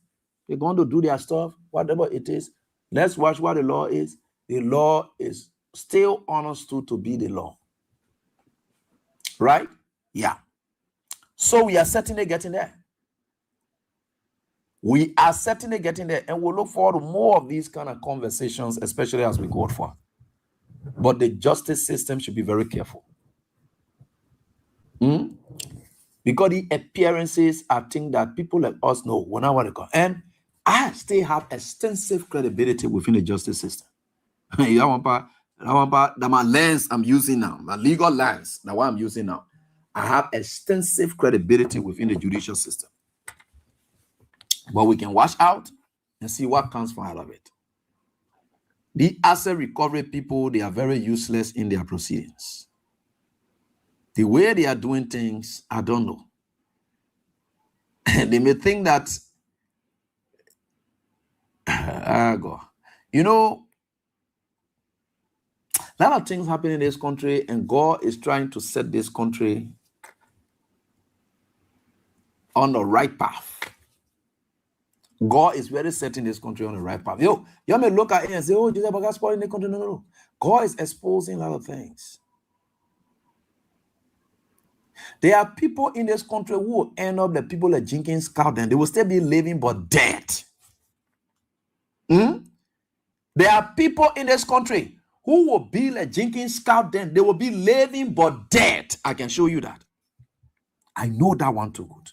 M: They're going to do their stuff, whatever it is. Let's watch what the law is. The law is still understood to be the law. Right? Yeah. So we are certainly getting there. We are certainly getting there. And we'll look forward to more of these kind of conversations, especially as we go forward. But the justice system should be very careful. Because the appearances are things that people like us know when I want to go. And I still have extensive credibility within the justice system. That my lens I'm using now, my legal lens, that what I'm using now, I have extensive credibility within the judicial system. But we can watch out and see what comes from out of it. The asset recovery people, they are very useless in their proceedings. The way they are doing things, I don't know. They may think that, you know, a lot of things happen in this country, and God is trying to set this country on the right path. God is really setting this country on the right path. You may look at it and say, oh, Jesus, but God's spoiling the country. No. God is exposing a lot of things. There are people in this country who will end up the people like Jenkins Cowden. They will still be living but dead. There are people in this country who will be like Jenkins Scout then? They will be living but dead. I can show you that. I know that one too good.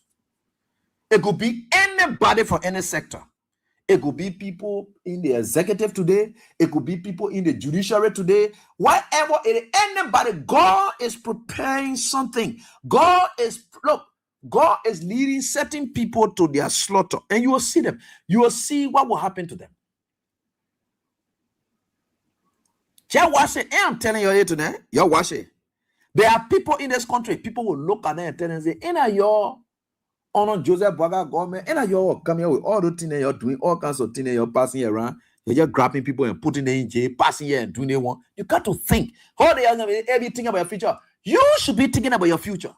M: It could be anybody from any sector. It could be people in the executive today. It could be people in the judiciary today. Whatever it is, anybody, God is preparing something. God is leading certain people to their slaughter. And you will see them. You will see what will happen to them. Just watch it. I'm telling you here today. You watch it. There are people in this country. People will look at them and tell them, say, "Ain't your honor Joseph Boga government? Ain't your come here with all the things you're doing, all kinds of things you're passing around. You're just grabbing people and putting them in jail, passing here and doing they want. You got to think. How they are going to be thinking about your future? You should be thinking about your future.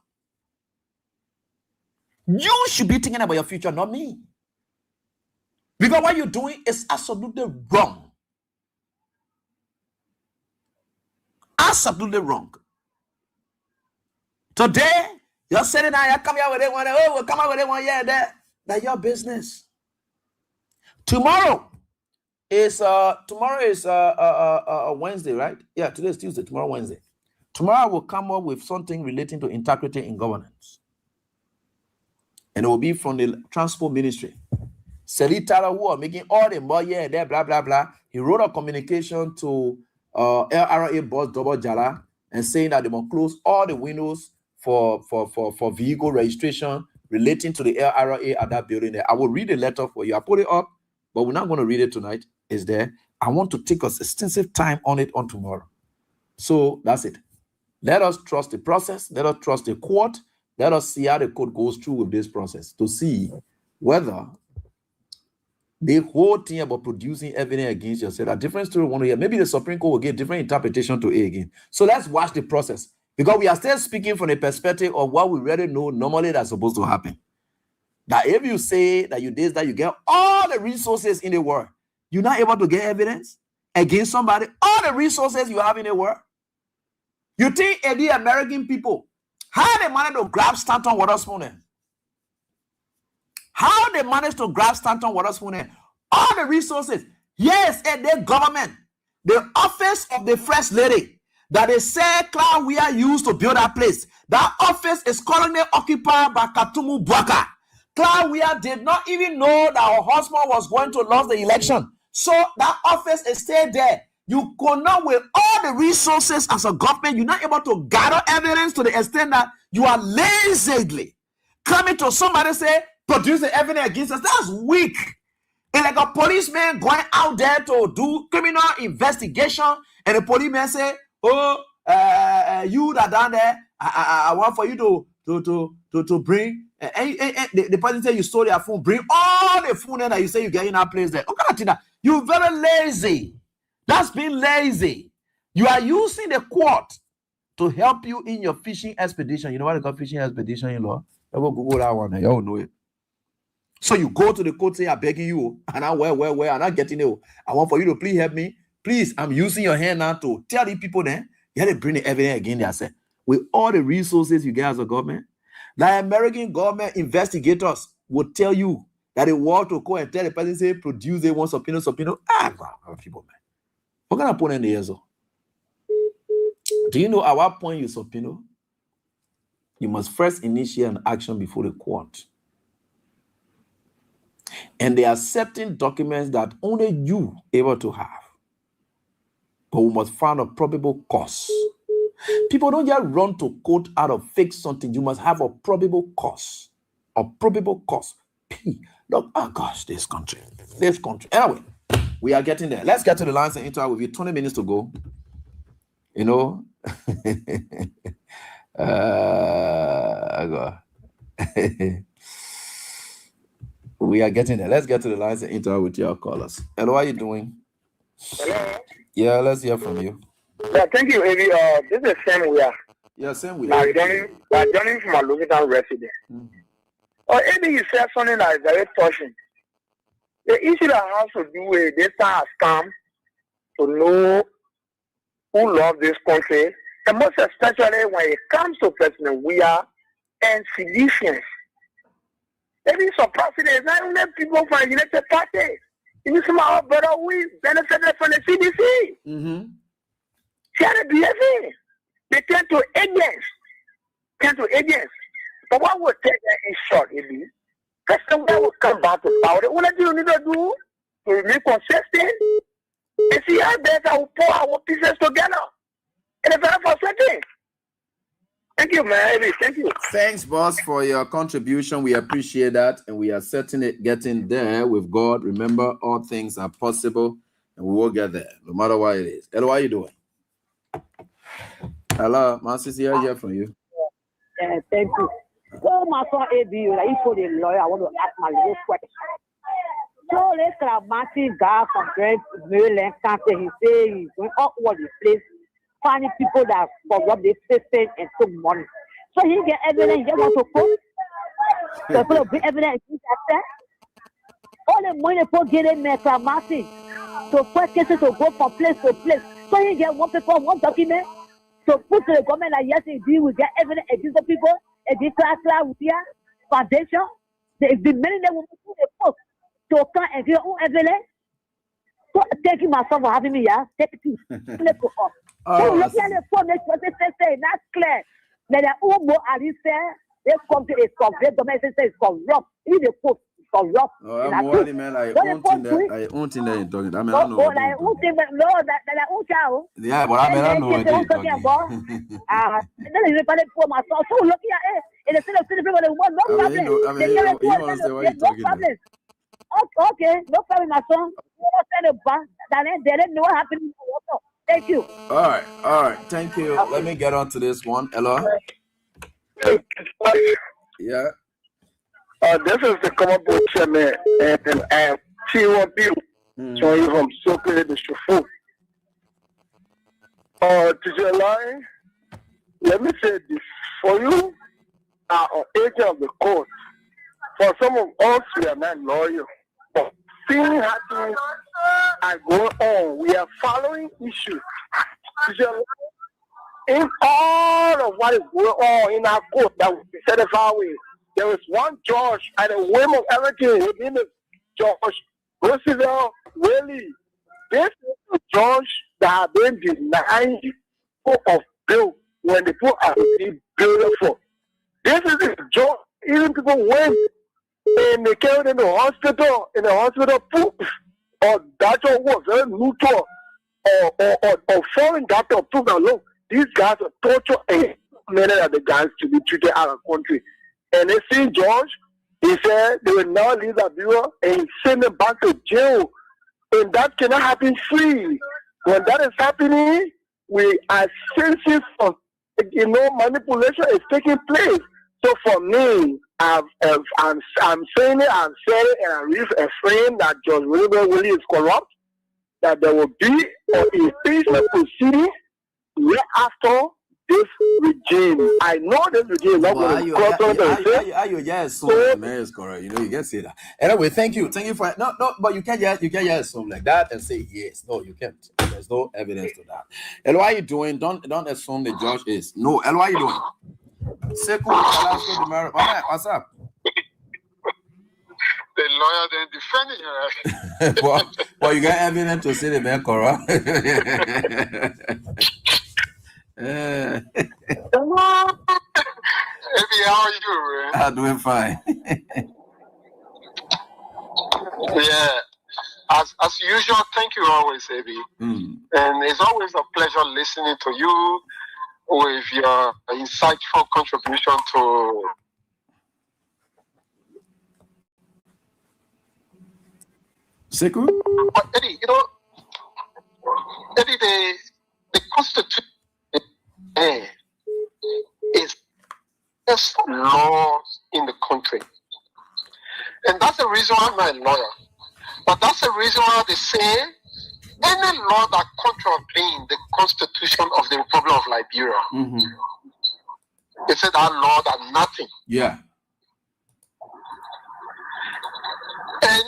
M: You should be thinking about your future, not me. Because what you're doing is absolutely wrong. Absolutely wrong. Today, you're sitting there, you come here with it one, oh, we'll come out with it one, yeah, that's your business. Tomorrow is Wednesday, right? Yeah, today is Tuesday, tomorrow Wednesday. Tomorrow I will come up with something relating to integrity in governance. And it will be from the transport ministry. Selitara, who are making all the money and there, blah, blah, blah. He wrote a communication to LRA boss Double Jala and saying that they must close all the windows for vehicle registration relating to the LRA at that building there. I will read the letter for you. I put it up, but we're not going to read it tonight. It's there. I want to take us extensive time on it on tomorrow. So that's it. Let us trust the process. Let us trust the court. Let us see how the court goes through with this process to see whether the whole thing about producing evidence against yourself, a different story we want to hear. Maybe the Supreme Court will give different interpretation to it again. So let's watch the process. Because we are still speaking from the perspective of what we already know normally that's supposed to happen. That if you say that you did that, you get all the resources in the world. You're not able to get evidence against somebody, all the resources you have in the world. You think the American people, how they managed to grab Stanton Waterspoon? How they managed to grab Stanton Waterspoon? All the resources. Yes, and their government, the office of the First Lady that they say Cloud we are used to build that place. That office is currently occupied by Katumu Bwaka. Cloud we did not even know that her husband was going to lose the election. So that office is still there. You could not, with all the resources as a government, you're not able to gather evidence to the extent that you are lazily coming to somebody say, produce the evidence against us. That's weak. It's like a policeman going out there to do criminal investigation, and the policeman say, "Oh, you that down there, I want for you to bring." The person say you stole their phone. Bring all the phone that you say you get in that place there. Okay, you're very lazy. That's being lazy. You are using the court to help you in your fishing expedition. You know what they call fishing expedition in law? I go Google that one. Y'all know it. So you go to the court, say, "I'm begging you, and I'm where, I'm not getting it. I want for you to please help me. Please, I'm using your hand now to tell the people then, you have to bring the evidence again." They say, with all the resources you get as a government, the American government investigators will tell you that they want to go and tell the person, say, produce they want subpoena. People, man. What can I put in the answer? Do you know at what point you subpoena? You must first initiate an action before the court. And there are certain documents that only you able to have. But we must find a probable cause. People don't just run to court out of fake something. You must have a probable cause. A probable cause. Look, oh gosh, this country. Anyway, we are getting there. Let's get to the lines and interact with you. 20 minutes to go. You know. We are getting there. Let's get to the lines and interact with your callers. Hello, how are you doing?
N: Hello.
M: Yeah, let's hear from you.
N: Yeah, thank you, Eddie. This is Sam Weir.
M: Yeah, Sam Weir.
N: I'm joining from a Louisiana resident. Eddie, you said something that is very touching. The issue that has to do with this time has come to know who loves this country, and most especially when it comes to President Weir and civilians. Maybe surprising is not only people from the United Party. Even some of our brother, we benefited from the CDC. They turn to agents. But what would take that in short, President will come back to power. What do you need to do to remain consistent? And see how better we pull our pieces together. And it's very frustrating. Thank you, man. Thank you.
M: Thanks, boss, for your contribution. We appreciate that, and we are certainly getting there with God. Remember, all things are possible, and we will get there, no matter what it is. Hello, how are you doing? Hello, my sister, hear from you.
O: Thank you. Oh, my son, ABU, like he told the lawyer, I want to ask my little question. So, let's have a massive guy from Maryland, Cancer. He says he's going all over the place, finding people that corrupt the system and took money. So, he get evidence, he just want to quote. So, people bring evidence, all the money people get in there, massive. So, first cases to go from place to place. So, he get one paper, one document. So, put to the government that yes, indeed, we get evidence against the people. And this class with your foundation, there's been many that will do the post to come and get all evidence. So thank you, my son, for having me here. Thank you. Let's go up. So look at the phone, say that's clear. That the Umo Ali said, they come to a corrupt, the message says corrupt. Even the post is corrupt.
M: Oh, I'm worried, man. I own thing that you're talking about. I mean, I don't know. Yeah, but I mean, I don't know what you're talking about.
O: Then you refer to my son. So look here, and the people that want no problem.
M: You understand what you're talking about?
O: Okay, no problem, my son. They didn't know what happened. Thank you.
M: All right. Thank you. Let me get on to this one. Hello? Yeah.
N: This is the common board chairman and T1 people. So you from Soke the Shufu. To your line, let me say this. For you are an agent of the court. For some of us, we are not lawyers. But things happening are going on. We are following issues. To your line, in all of what is going on in our court that will be certified with, there is one judge at the whim of everything. His name is Judge Roosevelt Willie. This is the judge that have been denying people of bail when the people are being bailed for. This is the judge. Even people went and they carried them in the hospital, poop, or doctor was very neutral, or foreign doctor prove that look, these guys are torture and many of the guys to be treated out of country. And they see George, he said they will now leave the bureau and send them back to jail. And that cannot happen freely. When that is happening, we are sensing some, manipulation is taking place. So for me, I'm saying it, I'm saying it, and I refrain that Judge Willie is corrupt, that there will be an impeachment proceeding right after this regime. I know this regime is not going to cross on the
M: yes, so the mayor is correct. You can say that. Anyway, thank you for no, but you can't just assume like that and say yes. No, you can't. There's no evidence to that. And what are you doing? Don't assume the judge is. No, and what are you doing? Second, what's up?
P: The lawyer then defending you, right?
M: well, you got evidence to say the man corrupt.
P: Maybe how are you, man?
M: I'm doing fine.
P: Yeah. As usual, thank you always, Abby. And it's always a pleasure listening to you with your insightful contribution to
M: Seku?
P: But Eddie, the Constitution is just laws in the country. And that's the reason why I'm not a lawyer. But that's the reason why they say any law that contravenes the Constitution of the Republic of Liberia, they say that law that nothing.
M: Yeah.
P: And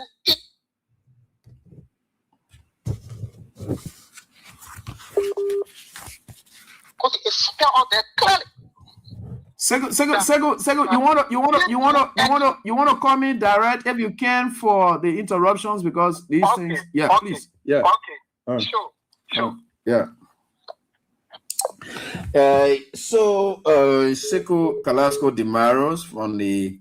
P: because it's spelled out there clearly.
M: Sego, you wanna call me direct if you can for the interruptions because these things. Yeah, please. Yeah.
P: Okay. Sure.
M: Yeah. Sekou Carrasco de Maros from the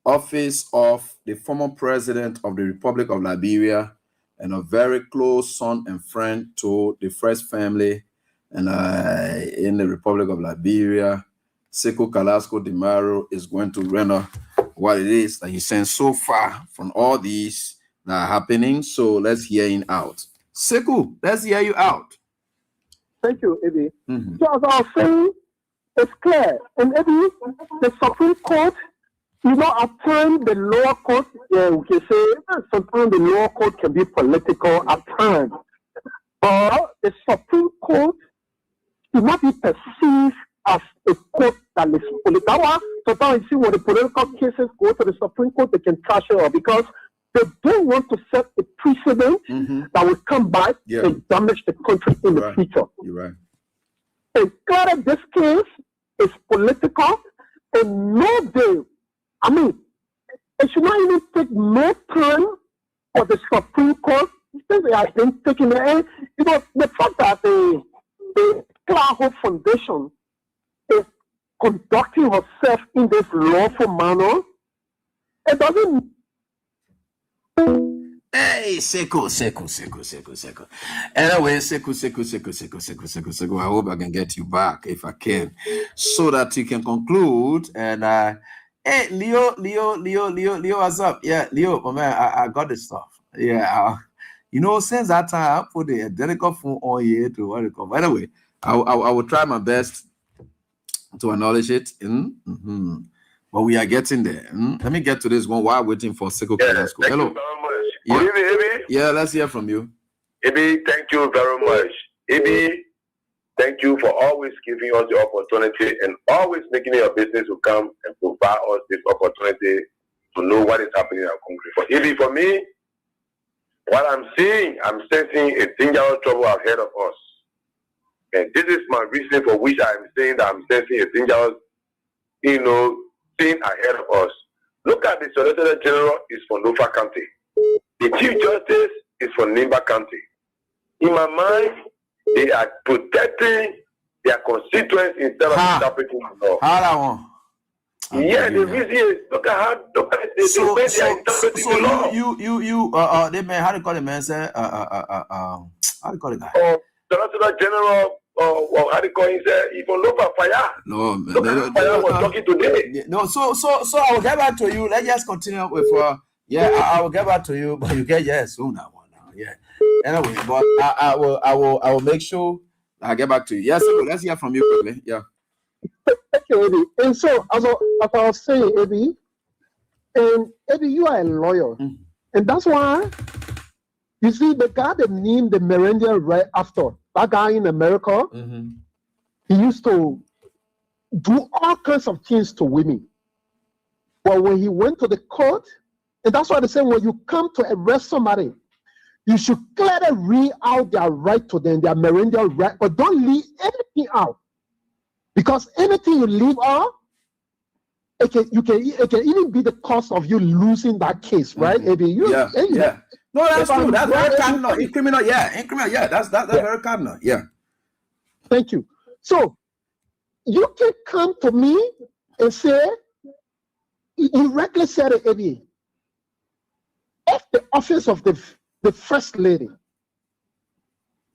M: office of the former president of the Republic of Liberia and a very close son and friend to the first family and in the Republic of Liberia. Sekou Carrasco de Maros is going to render what it is that he's saying so far from all these that are happening. So let's hear him out. Sekou, let's hear you out.
Q: Thank you, Eddie. So as I was saying, it's clear. And Eddie, the Supreme Court, at times the lower court, we can say sometimes the lower court can be political at times. But the Supreme Court should not be perceived as a court that is political. Sometimes you see when the political cases go to the Supreme Court, they can trash it up because they don't want to set a precedent that will come back and damage the country in the future.
M: You're right.
Q: And clearly this case is political and no day. I mean, it should not even take no time for the Supreme Court. Since they have been taking the fact that the Clark Foundation is conducting herself in this lawful manner, it doesn't.
M: Hey, Sekou. Anyway, Sekou. I hope I can get you back if I can, so that you can conclude. And hey, Leo, what's up? Yeah, Leo, oh man, I got this stuff. Yeah, since that time I put the delicate phone on here to what it called. Anyway, I will try my best to acknowledge it. But we are getting there. Let me get to this one while waiting for Sekou Carrasco. Hello.
R: Thank you very much.
M: Yeah.
R: Ibi.
M: Yeah, let's hear from you.
R: Ibi, thank you very much. Ibi, thank you for always giving us the opportunity and always making it a business to come and provide us this opportunity to know what is happening in our country. For Ibi, for me, what I'm seeing, I'm sensing a dangerous trouble ahead of us. And this is my reason for which I'm saying that I'm sensing a dangerous, thing ahead of us. Look at the Solicitor General is from Lofa County. The Chief Justice is from Nimba County. In my mind, they are protecting their constituents instead of interpreting the law. Yeah, the reason is look at how they are interpreting the law.
M: They man, how do you call it, man? Say, how do you call it, guy?
R: Solicitor General, how do you call it? He's from Lofa Fire.
M: No,
R: Fire was talking today.
M: No, so I will get back to you. Let's just continue with. I will get back to you, but you get soon now. Yeah. Anyway, but I will make sure I get back to you. Yes, let's hear from you quickly. Yeah.
Q: Thank you, Eddie. And so, as I was saying, Eddie, you are a lawyer, and that's why you see the guy that named the Merendian right after that guy in America. He used to do all kinds of things to women, but when he went to the court. And that's why they say when you come to arrest somebody, you should clearly read out their right to them, their Merendian right, but don't leave anything out. Because anything you leave out, it can even be the cost of you losing that case, right?
M: No, that's true. That's very cardinal. In criminal, that's very cardinal. Yeah.
Q: Thank you. So you can come to me and say, you rightly said it, Eddie. If the office of the First Lady,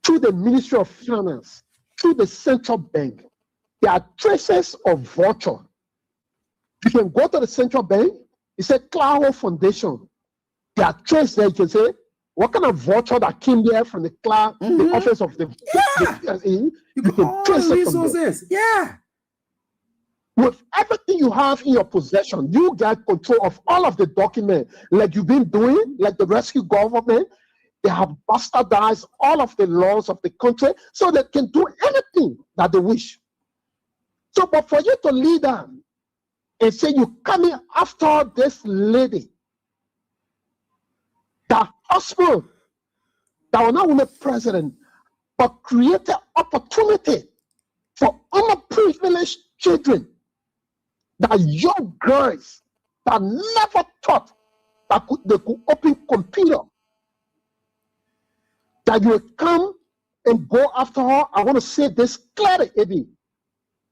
Q: through the Ministry of Finance, through the Central Bank, there are traces of voucher. You can go to the Central Bank, it's a Clark Foundation. There are traces there. You can say, what kind of voucher that came there from the Clark, the office of the... you can trace it from there.
M: Yeah.
Q: With everything you have in your possession, you get control of all of the documents, like you've been doing, like the rescue government. They have bastardized all of the laws of the country so they can do anything that they wish. So, but for you to lead them and say you're coming after this lady, the husband that will not win a president, but create an opportunity for underprivileged children, that young girls that never thought that they could open computer, that you will come and go after her. I want to say this clearly, Eddie.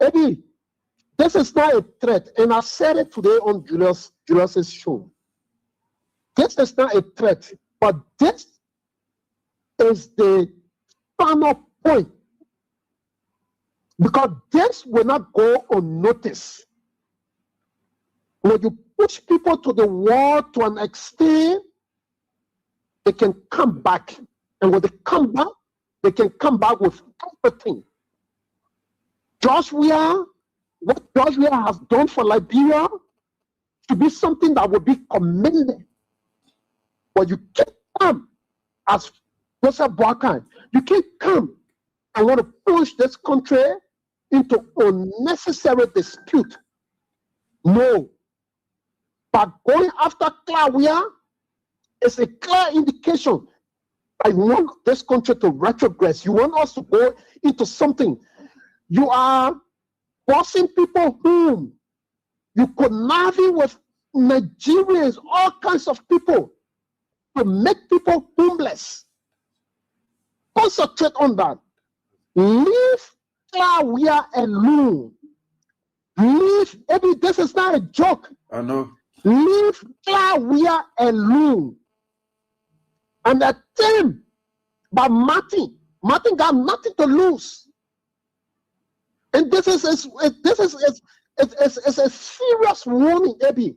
Q: Eddie, this is not a threat, and I said it today on Julius's show. This is not a threat, but this is the final point. Because this will not go unnoticed. When you push people to the wall to an extent, they can come back. And when they come back, they can come back with everything. What Joshua has done for Liberia should be something that would be commended. But you can't come as Joseph Boakai. You can't come and want to push this country into unnecessary dispute. No. But going after Claudia is a clear indication that you want this country to retrogress. You want us to go into something. You are forcing people home. You conniving with Nigerians, all kinds of people, to make people homeless. Concentrate on that. Leave Claudia alone. Leave, Eddie, this is not a joke.
M: I know.
Q: Leave Claudia alone. And the team, but Martin got nothing to lose. And this is a serious warning, Eddie.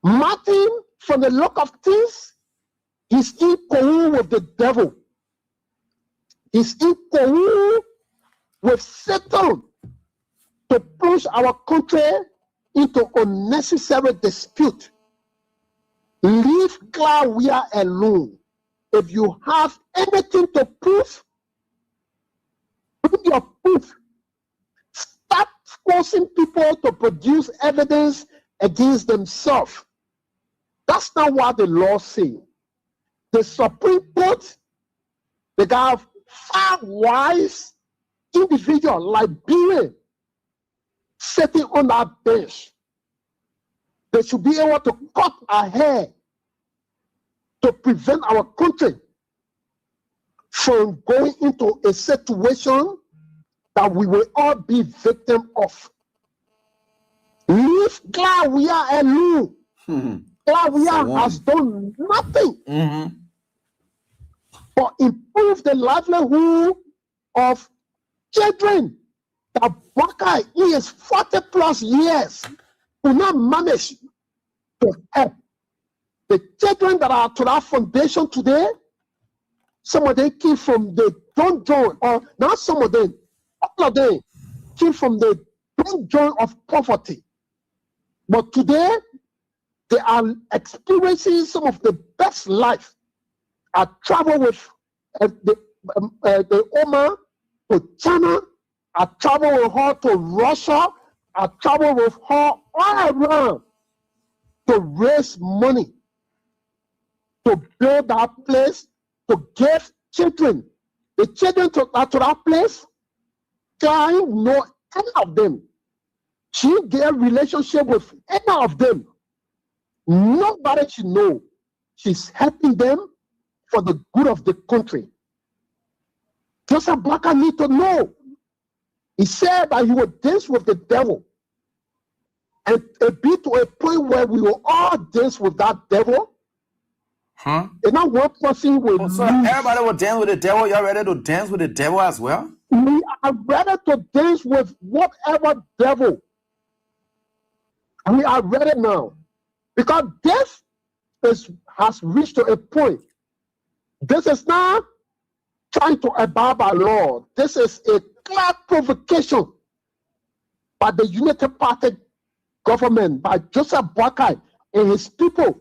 Q: Martin, from the look of things, he's in cahoots with the devil. He's in cahoots with Satan to push our country into unnecessary dispute. Leave Claudia alone. If you have anything to prove, bring your proof. Stop forcing people to produce evidence against themselves. That's not what the law says. The Supreme Court, they got 5 wise individuals, Liberian, sitting on that bench. They should be able to cut our hair to prevent our country from going into a situation that we will all be victim of. Leave Claudia alone. Claudia has done nothing but improve the livelihood of children. That Boakai, he is 40 plus years, will not manage to help. The children that are to that foundation today, some of them came from the dungeon, or not some of them, all of them came from the dungeon of poverty. But today, they are experiencing some of the best life. I travel with the Oma to China. I travel with her to Russia. I travel with her all around to raise money, to build that place, to give children. The children to that place, can't know any of them. She get a relationship with any of them. Nobody should know. She's helping them for the good of the country. Joseph Boakai need to know. He said that he would dance with the devil. And be to a point where we will all dance with that devil. And not one person will
M: so everybody will dance with the devil. You're ready to dance with the devil as well?
Q: We are ready to dance with whatever devil. We are ready now. Because this has reached to a point. This is not trying to abide by law. This is a clear provocation by the United Party government, by Joseph Boakai and his people.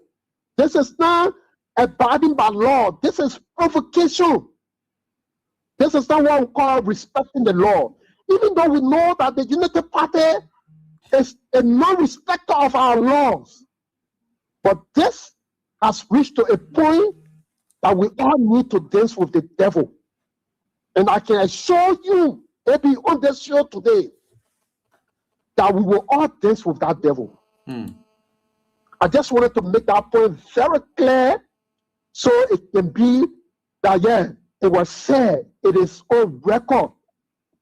Q: This is not abiding by law. This is provocation. This is not what we call respecting the law. Even though we know that the United Party is a non-respecter of our laws. But this has reached to a point that we all need to dance with the devil. And I can assure you, maybe on this show today, that we will all dance with that devil. I just wanted to make that point very clear so it can be that, yeah, it was said, it is on record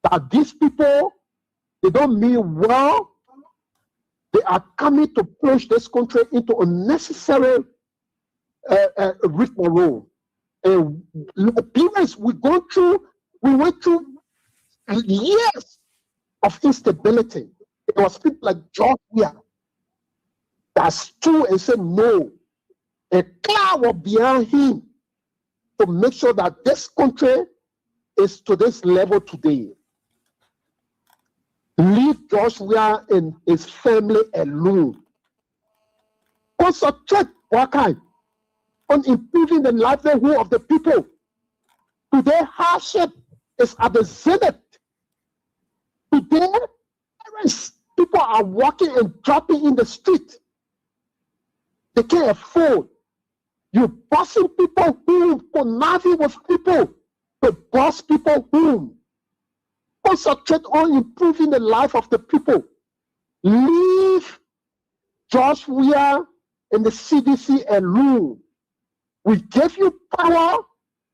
Q: that these people They don't mean well. They are coming to push this country into unnecessary rigmarole. And parents, we went through years of instability. There was people like George Weah that stood and said no. A cloud was behind him to make sure that this country is to this level today. Leave George Weah and his family alone. Concentrate, Wakai, on improving the livelihood of the people. Today, hardship is at the zenith. Today, people are walking and dropping in the street. They can't afford. You bossing people home, conniving with people to boss people home. Concentrate on improving the life of the people. Leave George Weah and the CDC alone. We gave you power.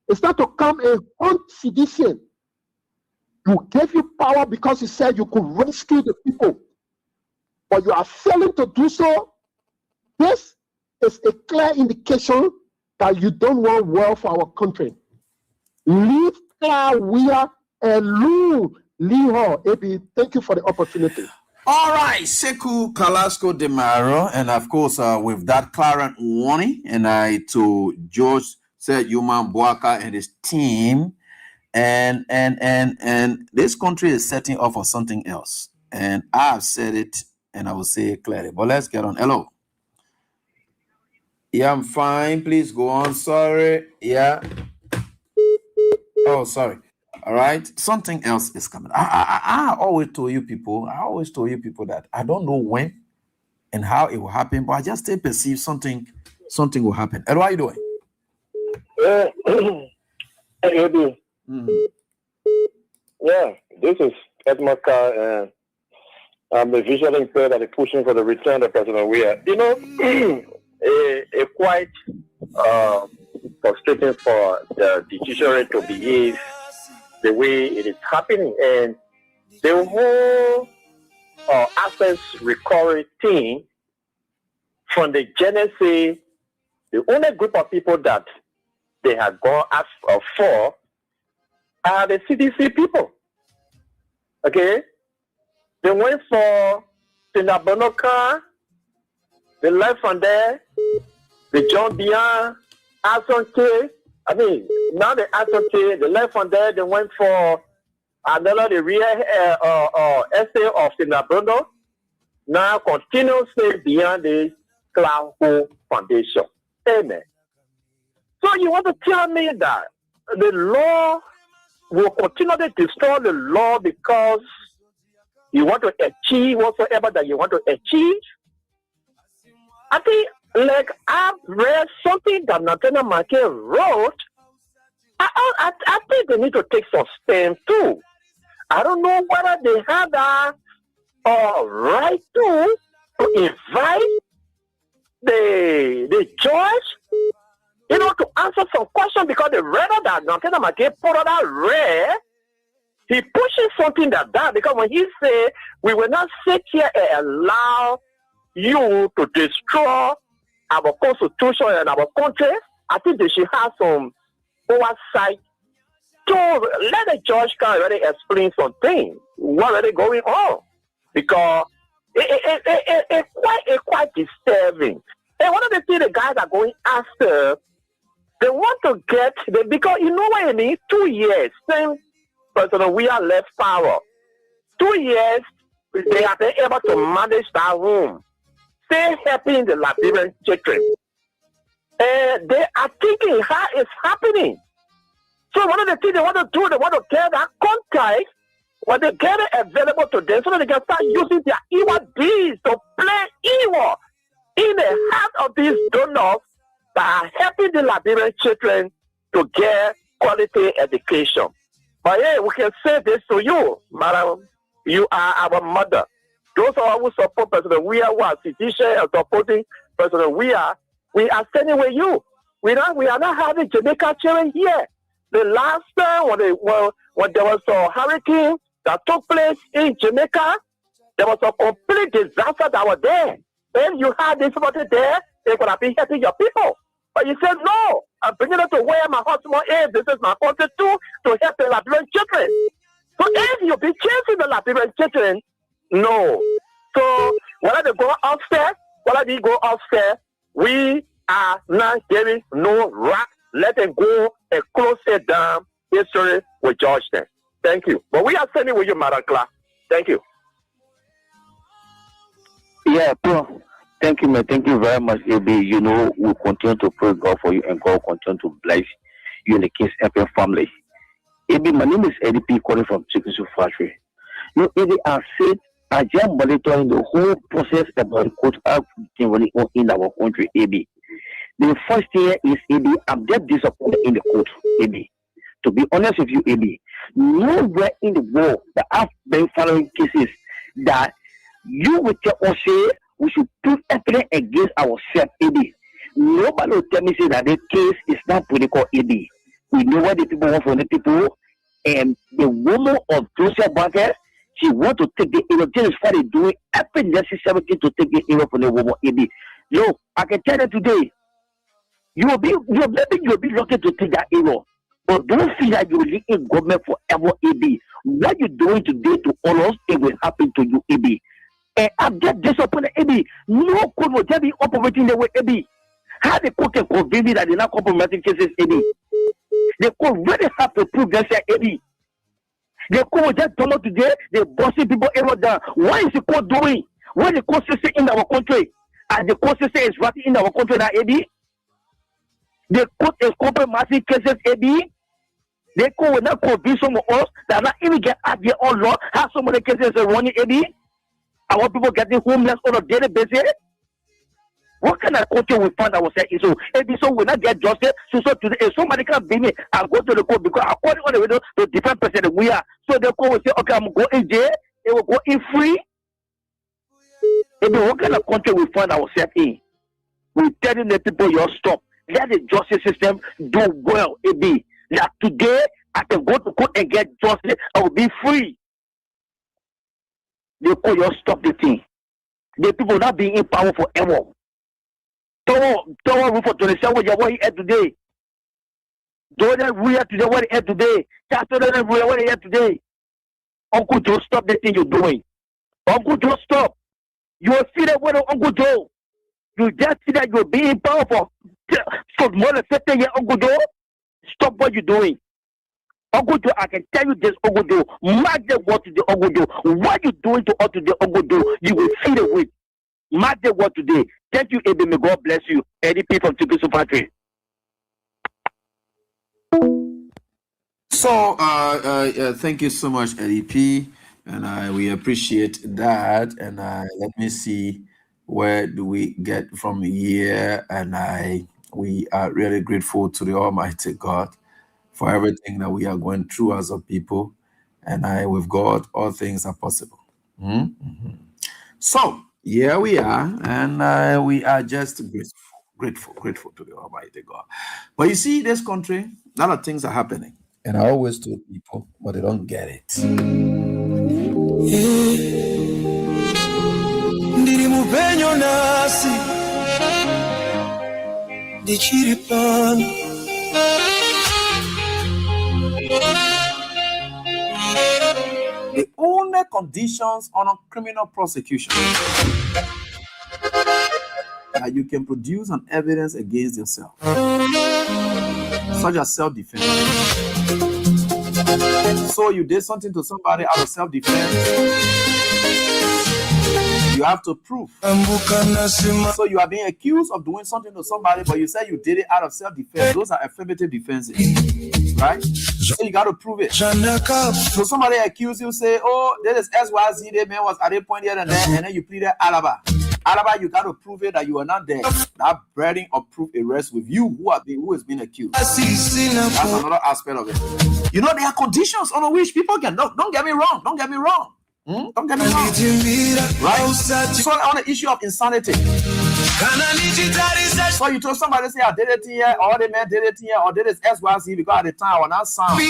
Q: It's not to come and hunt CDC. We gave you power because you said you could rescue the people. But you are failing to do so. This is a clear indication that you don't want well for our country. Leave Claire Weah alone. Leave her. AB, thank you for the opportunity.
M: All right, Sekou Carrasco de Maro, and of course, with that Clarence warning, and I to George said Human Boaka and his team, and this country is setting off for something else. And I've said it, and I will say it clearly. But let's get on. Hello. Yeah, I'm fine. Please go on. Sorry. Yeah. Oh, sorry. All right. Something else is coming. I always told you people that I don't know when and how it will happen, but I just still perceive something will happen. And what are you doing?
S: Yeah, this is Edmaka, and I'm the visual impaired that is pushing for the return of President Weah. You know, a quite frustrating for the judiciary to behave the way it is happening, and the whole access recovery thing from the Genesis, the only group of people that they have gone ask for are the CDC people. Okay, they went for Sinabonoka, they left from there, the John Bian, Asante. I mean, now the Asante, they left from there, they went for another the real essay of Sinabono. Now continuously beyond the Cloud Foundation. Amen. So you want to tell me that the law will continue to destroy the law because you want to achieve whatsoever that you want to achieve? I think, like, I've read something that Nathaniel Marquez wrote. I think they need to take some stand too. I don't know whether they have that right to invite the judge, you know, to answer some questions, because the reader that Nathaniel Marquez put on that read, he pushes something that because when he said we will not sit here and allow you to destroy our constitution and our country, I think they should have some oversight to let the judge can already explain some things, what are they going on, because it's quite disturbing. And one of the things the guys are going after, they want to get because you know what I mean. 2 years since President Weah left power, 2 years they have been able to manage that room, still helping the Liberian children. And they are thinking how it's happening. So one of the things they want to do, they want to get that contact when they get it available to them so that they can start using their evil deeds to play evil in the heart of these donors that are helping the Liberian children to get quality education. But yeah, we can say this to you, madam. You are our mother. Those who support President Weah, who are Judicial and supporting President Weah, we are standing with you. We are not having Jamaica children here. The last time when there was a hurricane, that took place in Jamaica, there was a complete disaster that was there. If you had this somebody there, they could have been helping your people. But you said, no, I'm bringing it to where my husband is. This is my country too, to help the Liberian children. So if you be chasing the Liberian children, no. So whether they go upstairs, whether they go upstairs, we are not giving no right. Let them go and close it down. History will judge them. Thank you. But we are standing with you, Madam Clark. Thank you.
J: Yeah, bro. Thank you, man. Thank you very much, AB. You know, we'll continue to pray God for you, and God will continue to bless you and the King's FM family. AB, my name is ADP calling from Judicial Factory. You know, AB, I said I just monitoring the whole process about the court running on in our country, AB. The first year is AB, I'm just disappointed in the court, AB. To be honest with you, AB, nowhere in the world that I've been following cases that you will tell us say we should prove evidence against ourselves, AB. Nobody will tell me say that the case is not political, AB. We know what the people want from the people, and the woman of Joseph Banker, she want to take the area. This is why they doing everything necessary to take the area from the woman, AB. Look, I can tell you today, you'll be lucky to take that area. But don't feel that you're in government forever, AB. What you're doing today to all us, it will happen to you, AB. And I'm just disappointed, AB. No court will just be operating the way, AB. How the court can convince me that they're not compromising cases, AB? The court really have to prove themselves, AB. The court will just come out today, they're bossing people everywhere down. What is the court doing? What is the court system in our country? And the court system is running in our country now, AB. The court is compromising cases, AB. The court will not convince some of us that not even get out there on law, how some of the cases are running, AB. Our people getting homeless on a daily basis. What kind of country we find ourselves in? So, AB, so we not get justice. So today, if somebody can bring me and go to the court because according to the way to different person we are. So the court will say, okay, I'm going in jail. They will go in free. AB, what kind of country we find ourselves in? We telling the people, you stop. Let the justice system do well, AB. That today, I can go to court and get justice. I will be free. They call you stop the thing. The people not being in power forever. Tower rule for 27 years, what he had today. Jordan rule today, what he had today. Chaston rule, what he had today. Uncle Joe, stop the thing you're doing. Uncle Joe, stop. You will see that what Uncle Joe. You just see that you're being powerful for more than 50 years, Uncle Joe. Stop what you're doing. Uncle Joe, I can tell you this, Uncle Joe. Mark the word to the Uncle Joe. What you doing to us today, Uncle Joe, you will see the way. Mark the word today. Thank you, Eddie. May God bless you. Eddie P from Judicial Factory.
M: So, thank you so much, Eddie P. And we appreciate that. And let me see where do we get from here. And we are really grateful to the Almighty God for everything that we are going through as a people. And with God, all things are possible. Mm-hmm. So, here we are, and we are just grateful to the Almighty God. But you see, this country, a lot of things are happening. And I always tell people, but they don't get it. The only conditions on a criminal prosecution that you can produce an evidence against yourself, such as self-defense. So you did something to somebody out of self-defense, you have to prove. So you are being accused of doing something to somebody, but you say you did it out of self-defense. Those are affirmative defenses, right? So you got to prove it. So somebody accuse you, say, oh, there is XYZ, the man was at a point here and there, and then you pleaded alibi. Alibi, you got to prove it that you are not there. That burden of proof rests with you who is being accused. That's another aspect of it. You know, there are conditions under which people can, don't get me wrong. Don't get me wrong. Don't get me wrong. Right? So on the issue of insanity. So you told somebody, say, I did it here, or the man did it here, or did it XYZ because at the time I was not sound.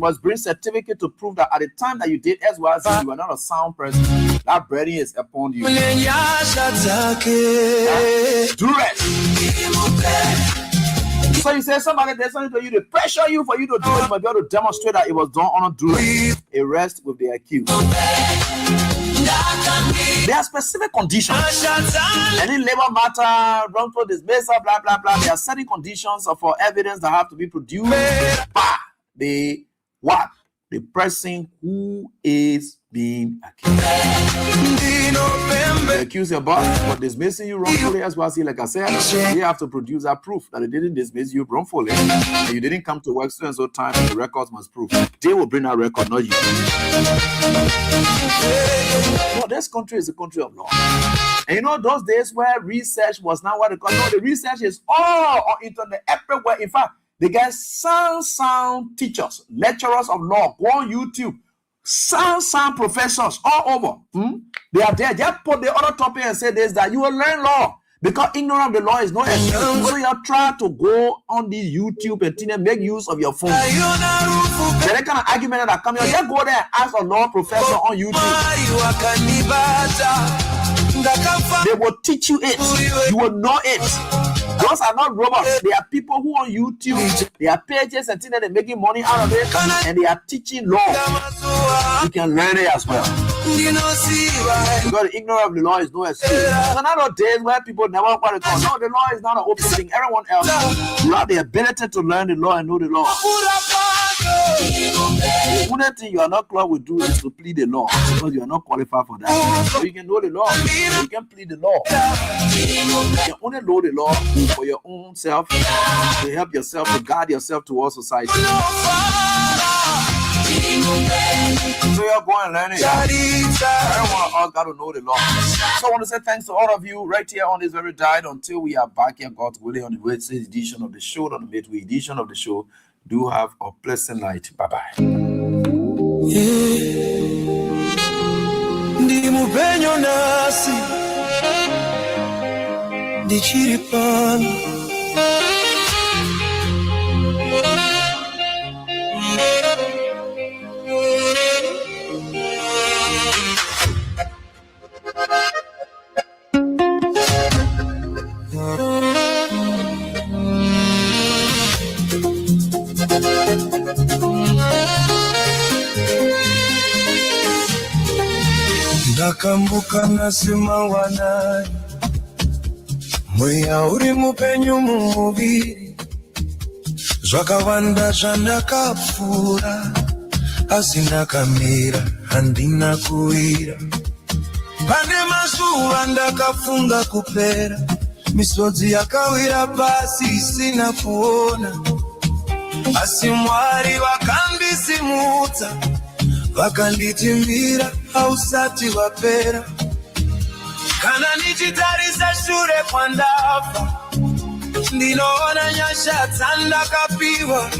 M: must bring certificate to prove that at the time that you did XYZ, you are not a sound person. That burden is upon you. Duress. So you say somebody there's something to you, they pressure you for you to do it, but be able to demonstrate that it was done on a duress. Arrest with the accused. There are specific conditions. Any labor matter, wrongful dismissal, blah blah blah. There are certain conditions for evidence that have to be produced by the what? The person who is being accused. They accuse your boss for dismissing you wrongfully as well. See, like I said, you have to produce that proof that they didn't dismiss you wrongfully and you didn't come to work so and so time, and the records must prove. They will bring that record, not you. No, this country is a country of law. And you know those days where research was not what they call it. No, the research is all on internet everywhere. In fact, they get sound teachers, lecturers of law, go on YouTube, sound professors all over. They are there. Just put the other topic and say this, that you will learn law. Because ignorance of the law is no excuse. So you try to go on this YouTube and make use of your phone. The kind of argument that come here, just go there and ask a law professor on YouTube. They will teach you it. You will know it. Those are not robots. They are people who on YouTube, they are pages and things that they're making money out of it, and they are teaching law. You can learn it as well. Because the ignorance of the law is no excuse. There's another days where people never want to call. No, the law is not an open thing. Everyone else, you have the ability to learn the law and know the law. The only thing you are not called to do is to plead the law, because you are not qualified for that. So you can know the law, you can plead the law. You can only know the law for your own self, to help yourself, to guide yourself towards society. So you're going and learning. Everyone else got to know the law. So I want to say thanks to all of you right here on this very diet. Until we are back here, God willing, on the Wednesday edition of the show, on the midweek edition of the show. Do have a pleasant night. Bye-bye.
F: Ndakambuka nasema wanani mweya uri mupenyu mumuviri zvakawanda zvandakapfura asi ndakamira handina kuwira pane mazuva ndakafunga kupera misodzi yakawira pasi isina kuona asi Mwari vakandisimudza vakanditimbira hausati wapera kana nichitarisa shure kwandafa ndinoona nyasha dzandakapiwa